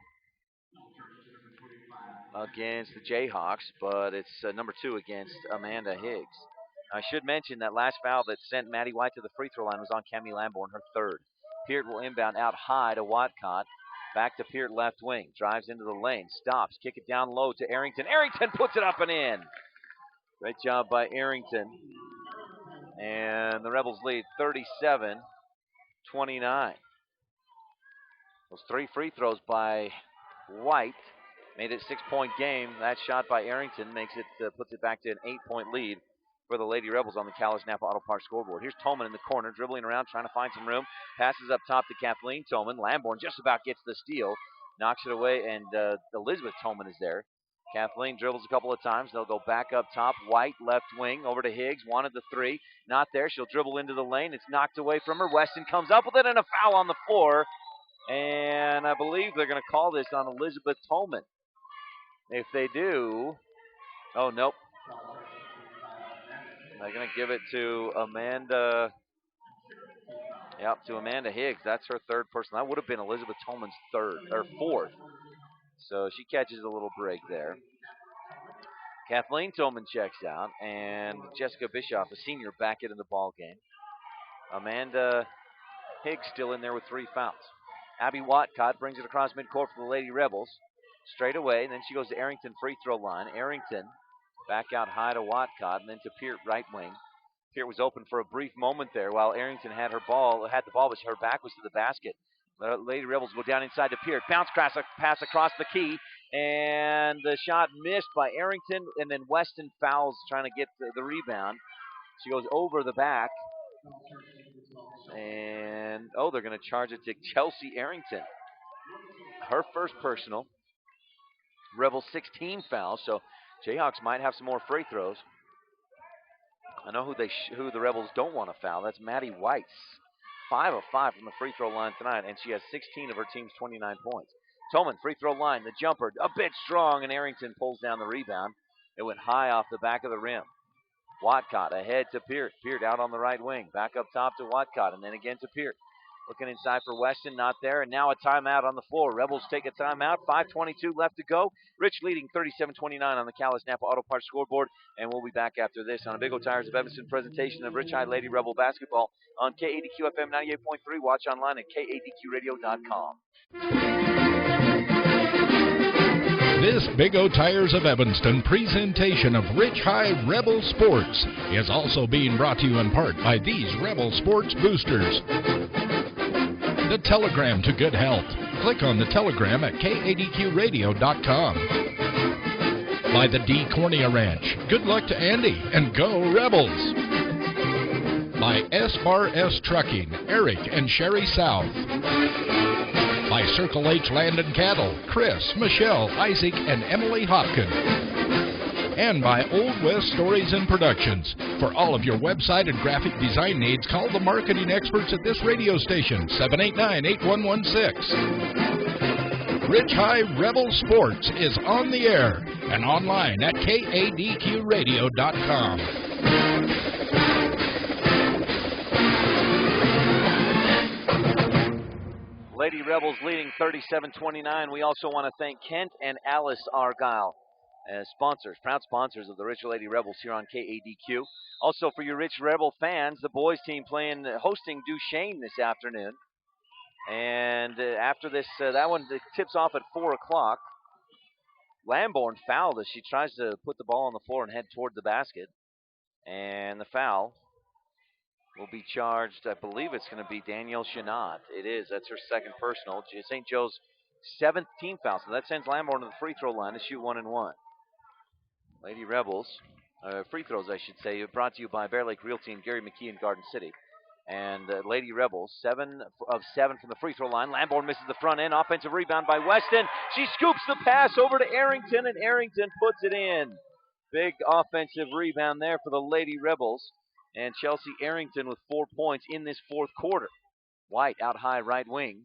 against the Jayhawks, but it's number 2 against Amanda Higgs. I should mention that last foul that sent Maddie White to the free throw line was on Cammie Lamborn, her third. Peart will inbound out high to Watcott. Back to Peart left wing. Drives into the lane. Stops. Kick it down low to Arrington. Arrington puts it up and in. Great job by Arrington. And the Rebels lead 37-29. Those 3 free throws by White made it a 6-point game. That shot by Arrington makes it puts it back to an 8-point lead for the Lady Rebels on the Calais Napa Auto Parts scoreboard. Here's Tolman in the corner, dribbling around, trying to find some room. Passes up top to Kathleen Tolman. Lamborn just about gets the steal. Knocks it away, and Elizabeth Tolman is there. Kathleen dribbles a couple of times. They'll go back up top. White, left wing, over to Higgs. Wanted the 3. Not there. She'll dribble into the lane. It's knocked away from her. Weston comes up with it, and a foul on the floor. And I believe they're going to call this on Elizabeth Tolman. If they do, oh, nope. They're going to give it to Amanda. Yep, to Amanda Higgs. That's her third person. That would have been Elizabeth Tolman's fourth. So she catches a little break there. Kathleen Tolman checks out, and Jessica Bischoff, a senior, back into the ball game. Amanda Higgs still in there with 3 fouls. Abby Watcott brings it across midcourt for the Lady Rebels. Straight away, and then she goes to Arrington free throw line. Arrington back out high to Watcott, and then to Peart right wing. Peart was open for a brief moment there while Arrington had the ball, but her back was to the basket. The Lady Rebels go down inside to Peart. Bounce pass across the key, and the shot missed by Arrington, and then Weston fouls trying to get the rebound. She goes over the back, and they're going to charge it to Chelsea Arrington. Her first personal. Rebels 16 fouls, so Jayhawks might have some more free throws. I know who the Rebels don't want to foul. That's Maddie White. 5 of 5 from the free throw line tonight, and she has 16 of her team's 29 points. Tolman, free throw line, the jumper, a bit strong, and Arrington pulls down the rebound. It went high off the back of the rim. Watcott ahead to Peart. Peart out on the right wing. Back up top to Watcott, and then again to Peart. Looking inside for Weston, not there, and now a timeout on the floor. Rebels take a timeout, 5:22 left to go. Rich leading 37-29 on the Calais Napa Auto Parts scoreboard, and we'll be back after this on a Big O Tires of Evanston presentation of Rich High Lady Rebel basketball on KADQ FM 98.3. Watch online at kadqradio.com. This Big O Tires of Evanston presentation of Rich High Rebel Sports is also being brought to you in part by these Rebel Sports boosters. The Telegram to Good Health. Click on the Telegram at kadqradio.com. By the D. Cornea Ranch. Good luck to Andy and go Rebels. By S-Bar-S Trucking, Eric and Sherry South. By Circle H Land and Cattle, Chris, Michelle, Isaac, and Emily Hopkins. And by Old West Stories and Productions. For all of your website and graphic design needs, call the marketing experts at this radio station, 789-8116. Rich High Rebel Sports is on the air and online at kadqradio.com. Lady Rebels leading 37-29. We also want to thank Kent and Alice Argyle as sponsors, proud sponsors of the Rich Lady Rebels here on KADQ. Also for your Rich Rebel fans, the boys team hosting Duchesne this afternoon. And after this, that one tips off at 4 o'clock. Lamborn fouled as she tries to put the ball on the floor and head toward the basket. And the foul will be charged, I believe it's going to be Danielle Chenot. It is. That's her second personal. St. Joe's 7th team foul. So that sends Lamborn to the free throw line to shoot 1 and 1. Lady Rebels, free throws, I should say, brought to you by Bear Lake Realty and Gary McKee in Garden City. And Lady Rebels, 7 of 7 from the free throw line. Lamborn misses the front end. Offensive rebound by Weston. She scoops the pass over to Arrington, and Arrington puts it in. Big offensive rebound there for the Lady Rebels. And Chelsea Arrington with 4 points in this fourth quarter. White out high right wing.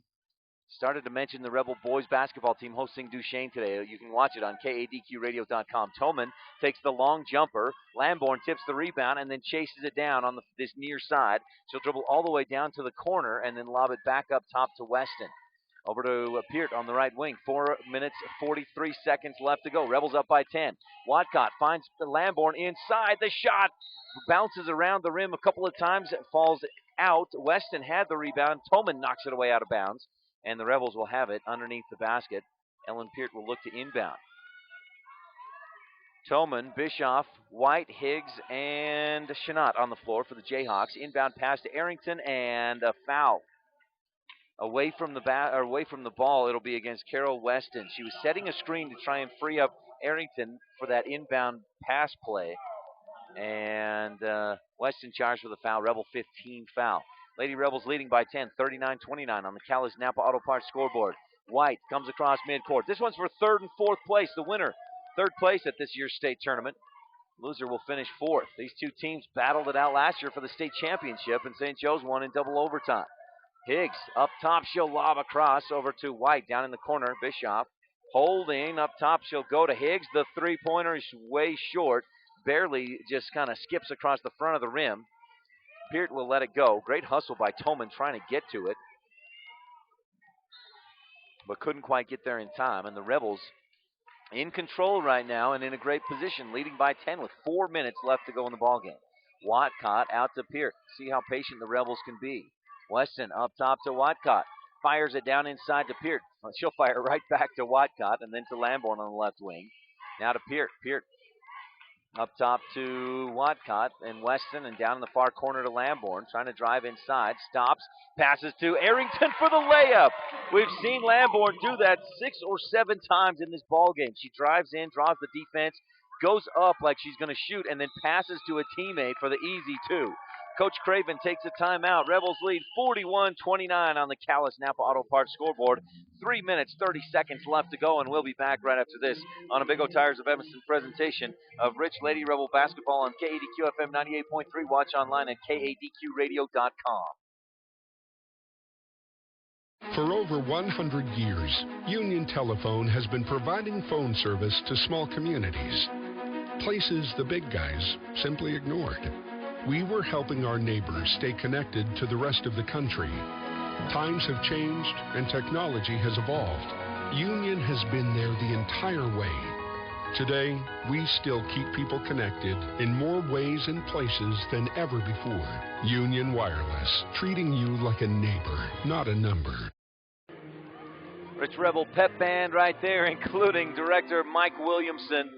Started to mention the Rebel boys basketball team hosting Duchesne today. You can watch it on KADQradio.com. Toman takes the long jumper. Lamborn tips the rebound and then chases it down on this near side. She'll dribble all the way down to the corner and then lob it back up top to Weston. Over to Peart on the right wing. 4 minutes, 43 seconds left to go. Rebels up by 10. Watcott finds Lamborn inside. The shot bounces around the rim a couple of times. It falls out. Weston had the rebound. Toman knocks it away out of bounds. And the Rebels will have it underneath the basket. Ellen Peart will look to inbound. Toman, Bischoff, White, Higgs, and Shanat on the floor for the Jayhawks. Inbound pass to Arrington and a foul. Away from the ball, it'll be against Carol Weston. She was setting a screen to try and free up Arrington for that inbound pass play. And Weston charged with a foul. Rebel 15 foul. Lady Rebels leading by 10, 39-29 on the Callis Napa Auto Parts scoreboard. White comes across midcourt. This one's for third and fourth place. The winner, third place at this year's state tournament. Loser will finish fourth. These two teams battled it out last year for the state championship, and St. Joe's won in double overtime. Higgs up top. She'll lob across over to White down in the corner. Bischoff holding up top. She'll go to Higgs. The three-pointer is way short. Barely just kind of skips across the front of the rim. Peart will let it go. Great hustle by Toman trying to get to it, but couldn't quite get there in time. And the Rebels in control right now and in a great position, leading by 10 with 4 minutes left to go in the ballgame. Watcott out to Peart. See how patient the Rebels can be. Weston up top to Watcott. Fires it down inside to Peart. She'll fire right back to Watcott and then to Lamborn on the left wing. Now to Peart. Peart up top to Watcott and Weston, and down in the far corner to Lamborn, trying to drive inside. Stops, passes to Arrington for the layup. We've seen Lamborn do that 6 or 7 times in this ball game. She drives in, draws the defense, goes up like she's going to shoot, and then passes to a teammate for the easy 2. Coach Craven takes a timeout. Rebels lead 41-29 on the Callis Napa Auto Parts scoreboard. 3 minutes, 30 seconds left to go, and we'll be back right after this on a Big O Tires of Evanston presentation of Rich Lady Rebel basketball on KADQ FM 98.3. Watch online at KADQradio.com. For over 100 years, Union Telephone has been providing phone service to small communities, places the big guys simply ignored. We were helping our neighbors stay connected to the rest of the country. Times have changed and technology has evolved. Union has been there the entire way. Today, we still keep people connected in more ways and places than ever before. Union Wireless, treating you like a neighbor, not a number. Rich Rebel pep band right there, including director Mike Williamson.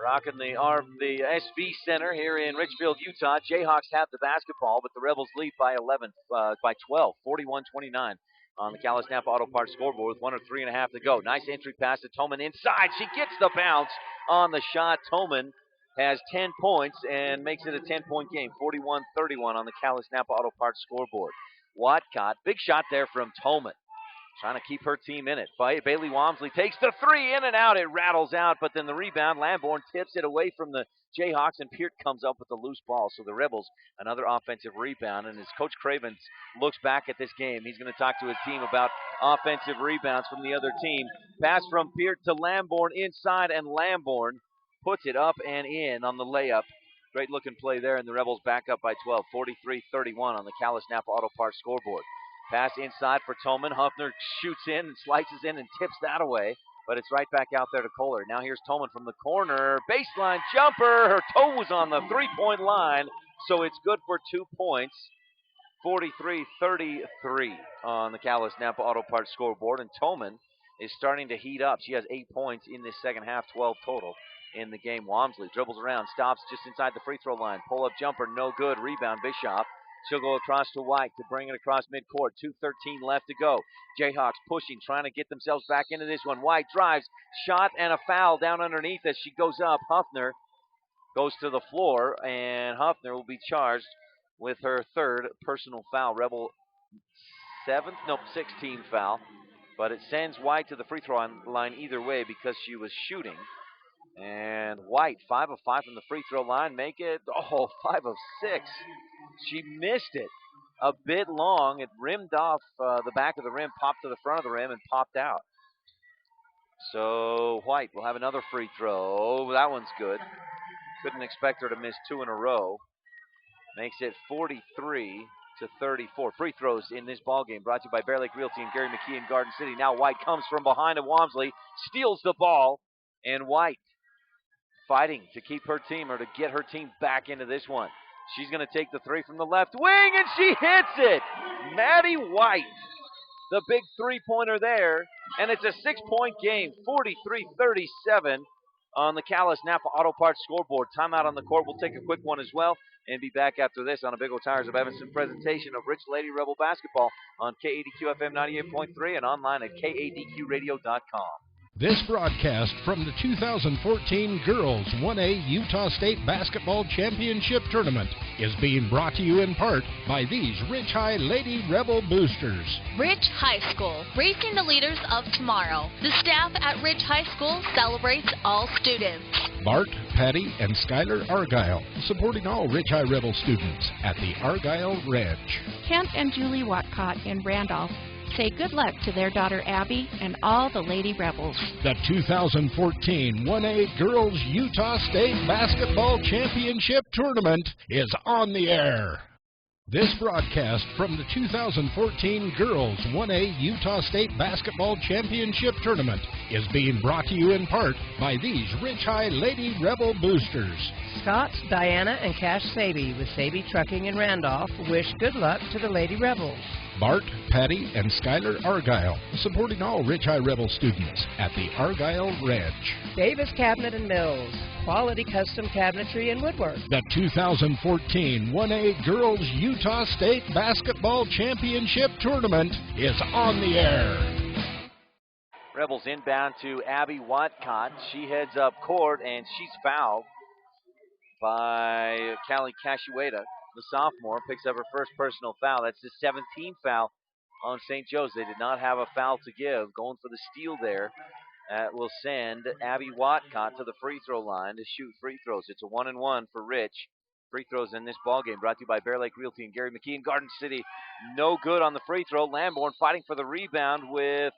Rocking the SV Center here in Richfield, Utah. Jayhawks have the basketball, but the Rebels lead by 12, 41-29 on the Callis Napa Auto Parts scoreboard with 1 or 3.5 to go. Nice entry pass to Toman inside. She gets the bounce on the shot. Toman has 10 points and makes it a 10-point game, 41-31 on the Callis Napa Auto Parts scoreboard. Watcott, big shot there from Toman. Trying to keep her team in it. Bailey Walmsley takes the 3 in and out. It rattles out, but then the rebound. Lamborn tips it away from the Jayhawks, and Peart comes up with the loose ball. So the Rebels, another offensive rebound. And as Coach Craven looks back at this game, he's going to talk to his team about offensive rebounds from the other team. Pass from Peart to Lamborn inside, and Lamborn puts it up and in on the layup. Great looking play there, and the Rebels back up by 12, 43-31 on the Callis Napa Auto Parts scoreboard. Pass inside for Toman. Huffner shoots in and slices in and tips that away, but it's right back out there to Kohler. Now here's Toman from the corner. Baseline jumper. Her toe was on the three-point line, so it's good for 2 points. 43-33 on the Callis Napa Auto Parts scoreboard, and Toman is starting to heat up. She has 8 points in this second half, 12 total in the game. Walmsley dribbles around, stops just inside the free throw line. Pull-up jumper, no good. Rebound, Bischoff. She'll go across to White to bring it across midcourt. 2:13 left to go. Jayhawks pushing, trying to get themselves back into this one. White drives, shot, and a foul down underneath as she goes up. Huffner goes to the floor, and Huffner will be charged with her third personal foul. Rebel 16 foul. But it sends White to the free throw line either way because she was shooting. And White, 5 of 5 from the free throw line, make it, 5 of 6. She missed it a bit long. It rimmed off the back of the rim, popped to the front of the rim, and popped out. So White will have another free throw. That one's good. Couldn't expect her to miss 2 in a row. Makes it 43-34. Free throws in this ball game brought to you by Bear Lake Realty and Gary McKee in Garden City. Now White comes from behind to Walmsley, steals the ball, and White fighting to keep her team or to get her team back into this one. She's going to take the three from the left wing, and she hits it! Maddie White, the big three-pointer there, and it's a 6-point game, 43-37 on the Callis Napa Auto Parts scoreboard. Timeout on the court. We'll take a quick one as well and be back after this on a Big O Tires of Evanston presentation of Rich Lady Rebel basketball on KADQ FM 98.3 and online at KADQradio.com. This broadcast from the 2014 Girls 1A Utah State Basketball Championship Tournament is being brought to you in part by these Rich High Lady Rebel Boosters. Rich High School, raising the leaders of tomorrow. The staff at Rich High School celebrates all students. Bart, Patty, and Skylar Argyle, supporting all Rich High Rebel students at the Argyle Ranch. Kent and Julie Watcott in Randolph say good luck to their daughter Abby and all the Lady Rebels. The 2014 1A Girls Utah State Basketball Championship Tournament is on the air. This broadcast from the 2014 Girls 1A Utah State Basketball Championship Tournament is being brought to you in part by these Rich High Lady Rebel Boosters. Scott, Diana, and Cash Saby with Saby Trucking in Randolph wish good luck to the Lady Rebels. Bart, Patty, and Skylar Argyle, supporting all Rich High Rebel students at the Argyle Ranch. Davis Cabinet and Mills, quality custom cabinetry and woodwork. The 2014 1A Girls Utah State Basketball Championship Tournament is on the air. Rebels inbound to Abby Watcott. She heads up court, and she's fouled by Callie Cashueta. The sophomore picks up her first personal foul. That's the 17th foul on St. Joe's. They did not have a foul to give. Going for the steal there. That will send Abby Watcott to the free throw line to shoot free throws. It's a 1-and-1 for Rich. Free throws in this ballgame brought to you by Bear Lake Realty and Gary McKee in Garden City. No good on the free throw. Lamborn fighting for the rebound with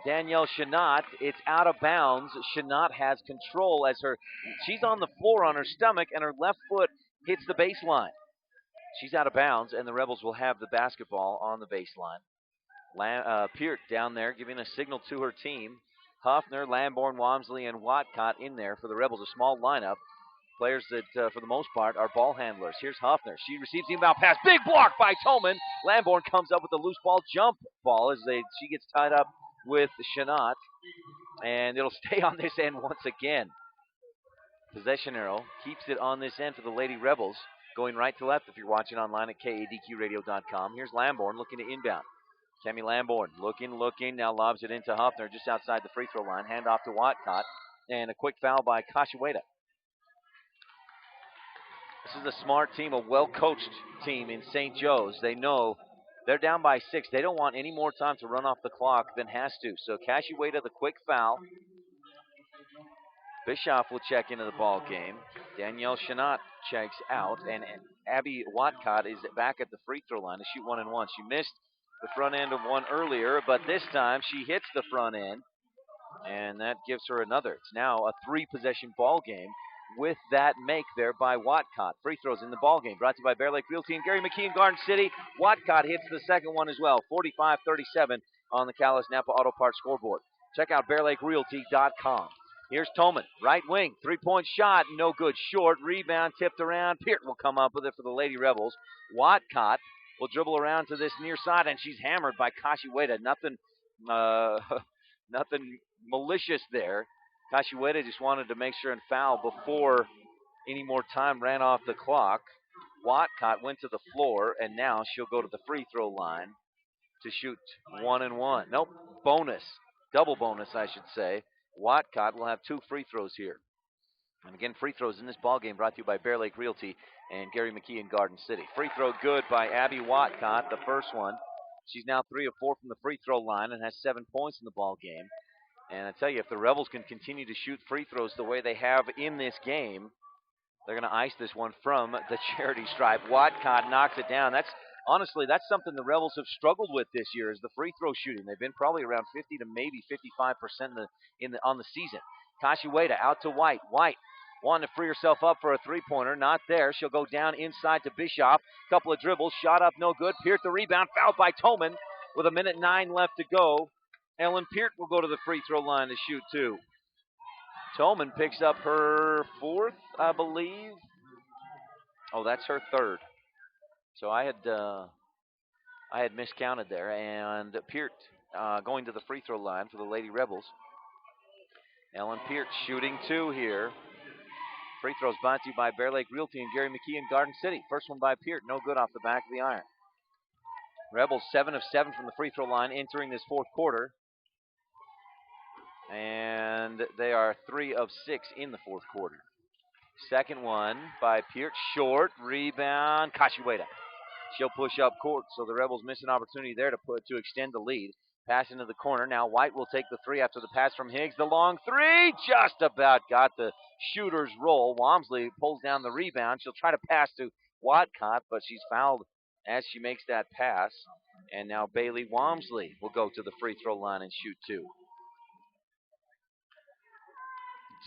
Danielle Chenot. It's out of bounds. Chenot has control as she's on the floor on her stomach and her left foot hits the baseline. She's out of bounds, and the Rebels will have the basketball on the baseline. Peart down there giving a signal to her team. Huffner, Lamborn, Walmsley, and Watcott in there for the Rebels. A small lineup. Players that, for the most part, are ball handlers. Here's Huffner. She receives the inbound pass. Big block by Tolman. Lamborn comes up with a loose ball jump ball as she gets tied up with Chenot. And it'll stay on this end once again. Possession arrow keeps it on this end for the Lady Rebels, going right to left if you're watching online at KADQradio.com. Here's Lamborn looking to inbound. Cami Lamborn looking, now lobs it into Huffner just outside the free throw line. Hand off to Watcott, and a quick foul by Cashueta. This is a smart team, a well-coached team in St. Joe's. They know they're down by 6. They don't want any more time to run off the clock than has to. So Cashueta, the quick foul. Bischoff will check into the ball game. Danielle Chenot checks out, and Abby Watcott is back at the free throw line to shoot 1-and-1. She missed the front end of one earlier, but this time she hits the front end, and that gives her another. It's now a 3-possession ball game with that make there by Watcott. Free throws in the ball game brought to you by Bear Lake Realty and Gary McKee in Garden City. Watcott hits the second one as well. 45-37 on the Callis Napa Auto Parts scoreboard. Check out BearLakeRealty.com. Here's Tolman, right wing, three-point shot, no good, short, rebound, tipped around. Peart will come up with it for the Lady Rebels. Watcott will dribble around to this near side, and she's hammered by Cashueta. Nothing malicious there. Cashueta just wanted to make sure and foul before any more time ran off the clock. Watcott went to the floor, and now she'll go to the free throw line to shoot 1-and-1. Nope, bonus, double bonus, I should say. Watcott will have 2 free throws here. And again, free throws in this ball game brought to you by Bear Lake Realty and Gary McKee in Garden City. Free throw good by Abby Watcott, the first one. She's now 3 of 4 from the free throw line and has 7 points in the ball game. And I tell you, if the Rebels can continue to shoot free throws the way they have in this game, they're going to ice this one from the charity stripe. Watcott knocks it down. Honestly, that's something the Rebels have struggled with this year, is the free throw shooting. They've been probably around 50 to maybe 55% on the season. Kashiweda out to White. White wanting to free herself up for a three-pointer. Not there. She'll go down inside to Bischoff. Couple of dribbles. Shot up, no good. Peart the rebound. Fouled by Toman with 1:09 left to go. Ellen Peart will go to the free throw line to shoot two. Toman picks up her 4th, I believe. Oh, that's her 3rd. So I had miscounted there. And Peart going to the free throw line for the Lady Rebels. Ellen Peart shooting 2 here. Free throws brought to you by Bear Lake Realty and Gary McKee in Garden City. First one by Peart, no good off the back of the iron. Rebels 7 of 7 from the free throw line entering this 4th quarter. And they are 3 of 6 in the 4th quarter. Second one by Peart, short, rebound, Kashiweda. She'll push up court, so the Rebels miss an opportunity there to extend the lead. Pass into the corner. Now White will take the 3 after the pass from Higgs. The long 3 just about got the shooter's roll. Walmsley pulls down the rebound. She'll try to pass to Watcott, but she's fouled as she makes that pass. And now Bailey Walmsley will go to the free throw line and shoot 2.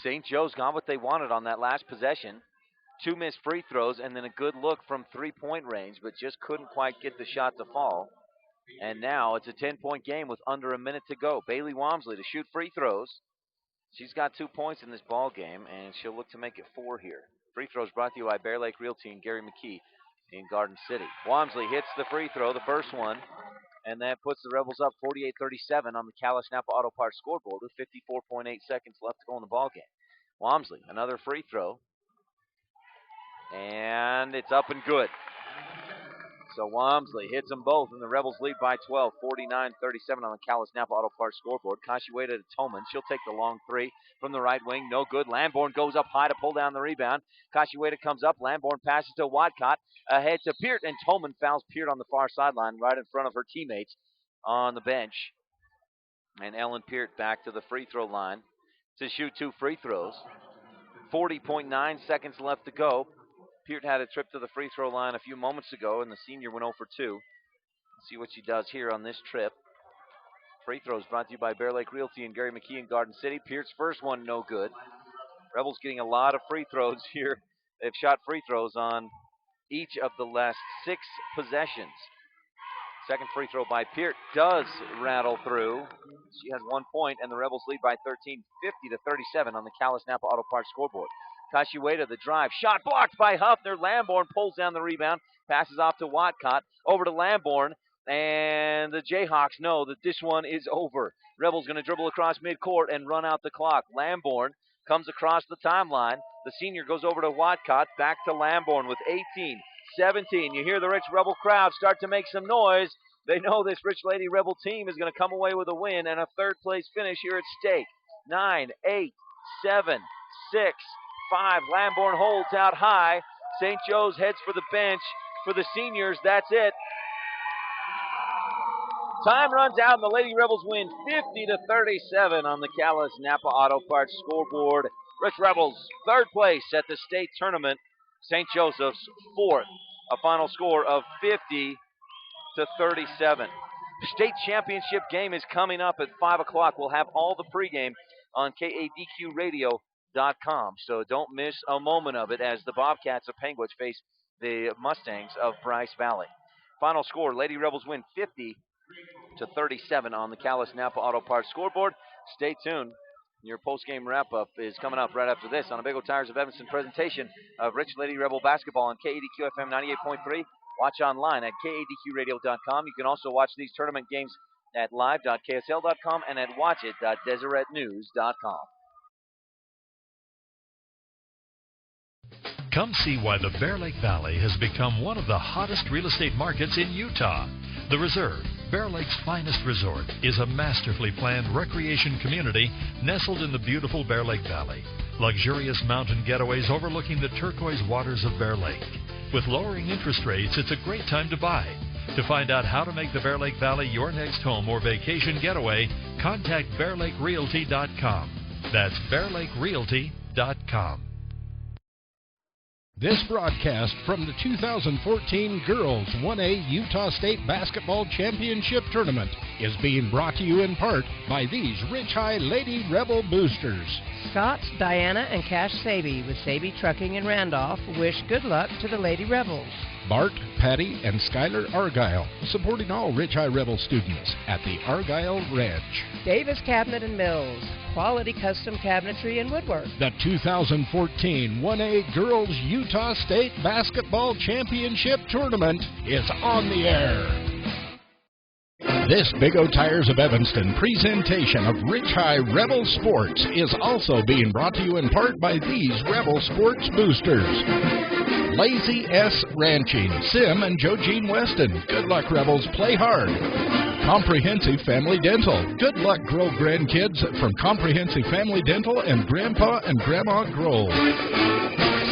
St. Joe's got what they wanted on that last possession. 2 missed free throws and then a good look from 3-point range, but just couldn't quite get the shot to fall. And now it's a 10-point game with under a minute to go. Bailey Walmsley to shoot free throws. She's got 2 points in this ball game, and she'll look to make it 4 here. Free throws brought to you by Bear Lake Realty and Gary McKee in Garden City. Walmsley hits the free throw, the first one, and that puts the Rebels up 48-37 on the Callis Napa Auto Parts scoreboard with 54.8 seconds left to go in the ball game. Walmsley, another free throw, and it's up and good. So Walmsley hits them both, and the Rebels lead by 12, 49-37 on the Callis Napa Auto Parts scoreboard. Kashiweda to Toman. She'll take the long 3 from the right wing. No good. Lamborn goes up high to pull down the rebound. Kashiweda comes up. Lamborn passes to Watcott. Ahead to Peart, and Toman fouls Peart on the far sideline right in front of her teammates on the bench. And Ellen Peart back to the free throw line to shoot 2 free throws. 40.9 seconds left to go. Peart had a trip to the free throw line a few moments ago, and the senior went 0 for 2. Let's see what she does here on this trip. Free throws brought to you by Bear Lake Realty and Gary McKee in Garden City. Peart's first one, no good. Rebels getting a lot of free throws here. They've shot free throws on each of the last 6 possessions. Second free throw by Peart does rattle through. She has 1 point, and the Rebels lead by 13, 50-37 on the Callis Napa Auto Parts scoreboard. Kashiweda, the drive. Shot blocked by Huffner. Lamborn pulls down the rebound. Passes off to Watcott. Over to Lamborn. And the Jayhawks know that this one is over. Rebels going to dribble across midcourt and run out the clock. Lamborn comes across the timeline. The senior goes over to Watcott. Back to Lamborn with 18, 17. You hear the Rich Rebel crowd start to make some noise. They know this Rich Lady Rebel team is going to come away with a win and a 3rd place finish here at stake. 9, 8, 7, 6, 5. Lamborn holds out high. St. Joe's heads for the bench. For the seniors, that's it. Time runs out, and the Lady Rebels win 50-37 on the Callis Napa Auto Parts scoreboard. Rich Rebels, 3rd place at the state tournament. St. Joseph's 4th. A final score of 50-37. The state championship game is coming up at 5 o'clock. We'll have all the pregame on KADQRadio.com. So don't miss a moment of it as the Bobcats of Penguins face the Mustangs of Bryce Valley. Final score, Lady Rebels win 50-37 on the Callis Napa Auto Parts scoreboard. Stay tuned. Your post-game wrap-up is coming up right after this on a Big O Tires of Evanston presentation of Rich Lady Rebel basketball on KADQ-FM 98.3. Watch online at KADQRadio.com. You can also watch these tournament games at live.ksl.com and at watchit.deseretnews.com. Come see why the Bear Lake Valley has become one of the hottest real estate markets in Utah. The Reserve, Bear Lake's finest resort is a masterfully planned recreation community nestled in the beautiful Bear Lake Valley. Luxurious mountain getaways overlooking the turquoise waters of Bear Lake. With lowering interest rates, it's a great time to buy. To find out how to make the Bear Lake Valley your next home or vacation getaway, contact BearLakeRealty.com. That's BearLakeRealty.com. This broadcast from the 2014 Girls 1A Utah State Basketball Championship Tournament is being brought to you in part by these Rich High Lady Rebel Boosters. Scott's, Diana, and Cash Saby with Saby Trucking in Randolph wish good luck to the Lady Rebels. Bart, Patty, and Skylar Argyle, supporting all Rich High Rebel students at the Argyle Ranch. Davis Cabinet and Mills, quality custom cabinetry and woodwork. The 2014 1A Girls Utah State Basketball Championship Tournament is on the air. This Big O Tires of Evanston presentation of Rich High Rebel Sports is also being brought to you in part by these Rebel Sports Boosters. Lazy S Ranching, Sim and Joe Jean Weston. Good luck, Rebels. Play hard. Comprehensive Family Dental. Good luck, grow grandkids from Comprehensive Family Dental and Grandpa and Grandma Grohl.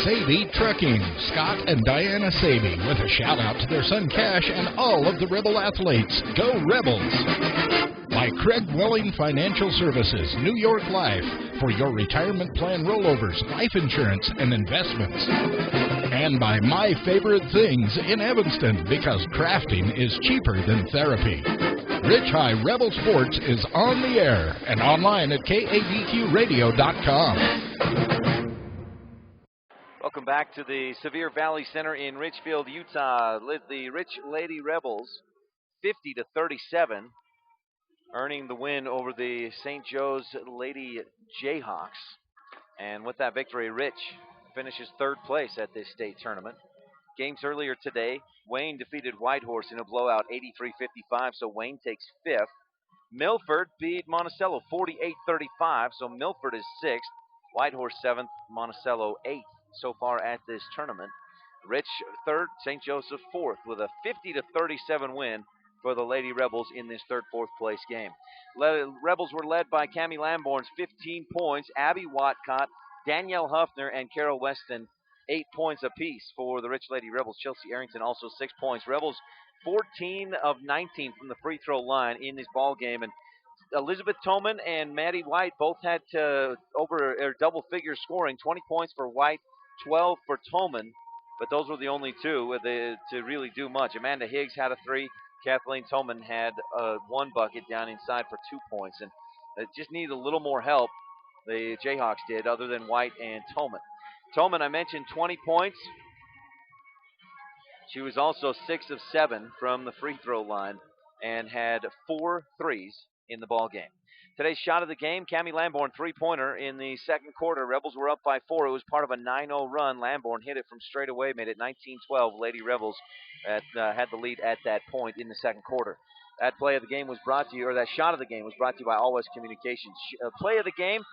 Saby Trucking, Scott and Diana Saby, with a shout out to their son Cash and all of the Rebel athletes. Go Rebels! By Craig Welling Financial Services, New York Life, for your retirement plan rollovers, life insurance, and investments. And by My Favorite Things in Evanston, because crafting is cheaper than therapy. Rich High Rebel Sports is on the air and online at kadqradio.com. Welcome back to the Sevier Valley Center in Richfield, Utah. The Rich Lady Rebels, 50-37, earning the win over the St. Joe's Lady Jayhawks. And with that victory, Rich finishes third place at this state tournament. Games earlier today, Wayne defeated Whitehorse in a blowout 83-55, so Wayne takes fifth. Milford beat Monticello 48-35, so Milford is sixth. Whitehorse seventh, Monticello eighth so far at this tournament. Rich third, St. Joseph fourth, with a 50-37 win for the Lady Rebels in this fourth place game. Rebels were led by Cammie Lamborn's 15 points, Abby Watcott, Danielle Huffner, and Carol Weston, 8 points apiece for the Rich Lady Rebels. Chelsea Arrington also 6 points. Rebels 14 of 19 from the free throw line in this ball game, and Elizabeth Toman and Maddie White both had double figure scoring, 20 points for White, 12 for Toman, but those were the only two to really do much. Amanda Higgs had a 3. Kathleen Toman had one bucket down inside for 2 points, and it just needed a little more help, the Jayhawks did, other than White and Toman. Toman, I mentioned, 20 points. She was also 6 of 7 from the free throw line and had 4 threes in the ball game. Today's shot of the game, Cammie Lamborn, three-pointer in the second quarter. Rebels were up by 4. It was part of a 9-0 run. Lamborn hit it from straight away, made it 19-12. Lady Rebels had the lead at that point in the second quarter. That play of the game was brought to you, or that shot of the game was brought to you by All West Communications. Play of the game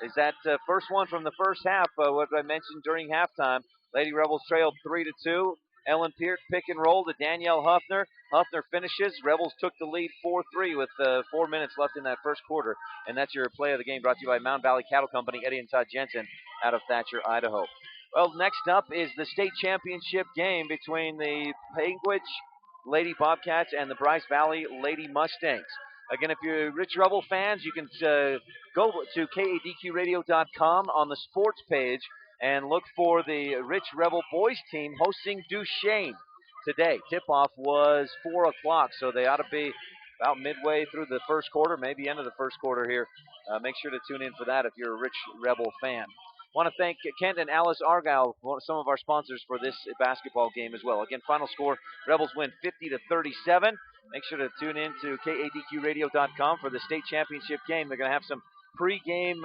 is that first one from the first half, what I mentioned during halftime. Lady Rebels trailed 3-2. Ellen Peart pick and roll to Danielle Huffner. Huffner finishes. Rebels took the lead 4-3 with 4 minutes left in that first quarter. And that's your play of the game, brought to you by Mountain Valley Cattle Company, Eddie and Todd Jensen out of Thatcher, Idaho. Well, next up is the state championship game between the Panguitch Lady Bobcats and the Bryce Valley Lady Mustangs. Again, if you're Rich Rebel fans, you can go to kadqradio.com on the sports page and look for the Rich Rebel boys team hosting Duchesne today. Tip-off was 4 o'clock, so they ought to be about midway through the first quarter, maybe end of the first quarter here. Make sure to tune in for that if you're a Rich Rebel fan. Want to thank Kent and Alice Argyle, some of our sponsors, for this basketball game as well. Again, final score, Rebels win 50-37. Make sure to tune in to kadqradio.com for the state championship game. They're going to have some pregame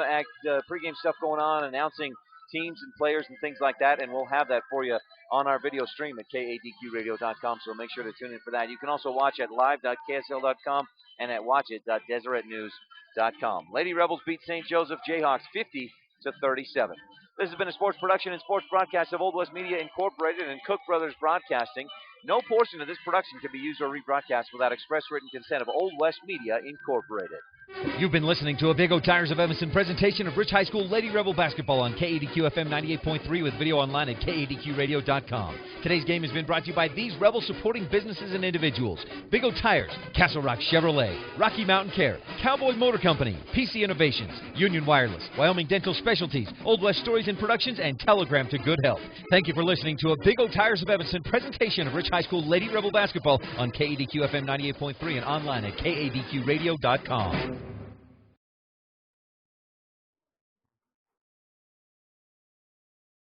stuff going on, announcing teams and players and things like that, and we'll have that for you on our video stream at kadqradio.com, so make sure to tune in for that. You can also watch at live.ksl.com and at watchit.deseretnews.com. Lady Rebels beat St. Joseph Jayhawks 50-37. This has been a sports production and sports broadcast of Old West Media Incorporated and Cook Brothers Broadcasting. No portion of this production can be used or rebroadcast without express written consent of Old West Media, Incorporated. You've been listening to a Big O Tires of Evanston presentation of Rich High School Lady Rebel basketball on KADQ-FM 98.3 with video online at KADQRadio.com. Today's game has been brought to you by these Rebel supporting businesses and individuals: Big O Tires, Castle Rock Chevrolet, Rocky Mountain Care, Cowboy Motor Company, PC Innovations, Union Wireless, Wyoming Dental Specialties, Old West Stories and Productions, and Telegram to Good Health. Thank you for listening to a Big O Tires of Evanston presentation of Rich High School Lady Rebel basketball on KADQ-FM 98.3 and online at KADQRadio.com.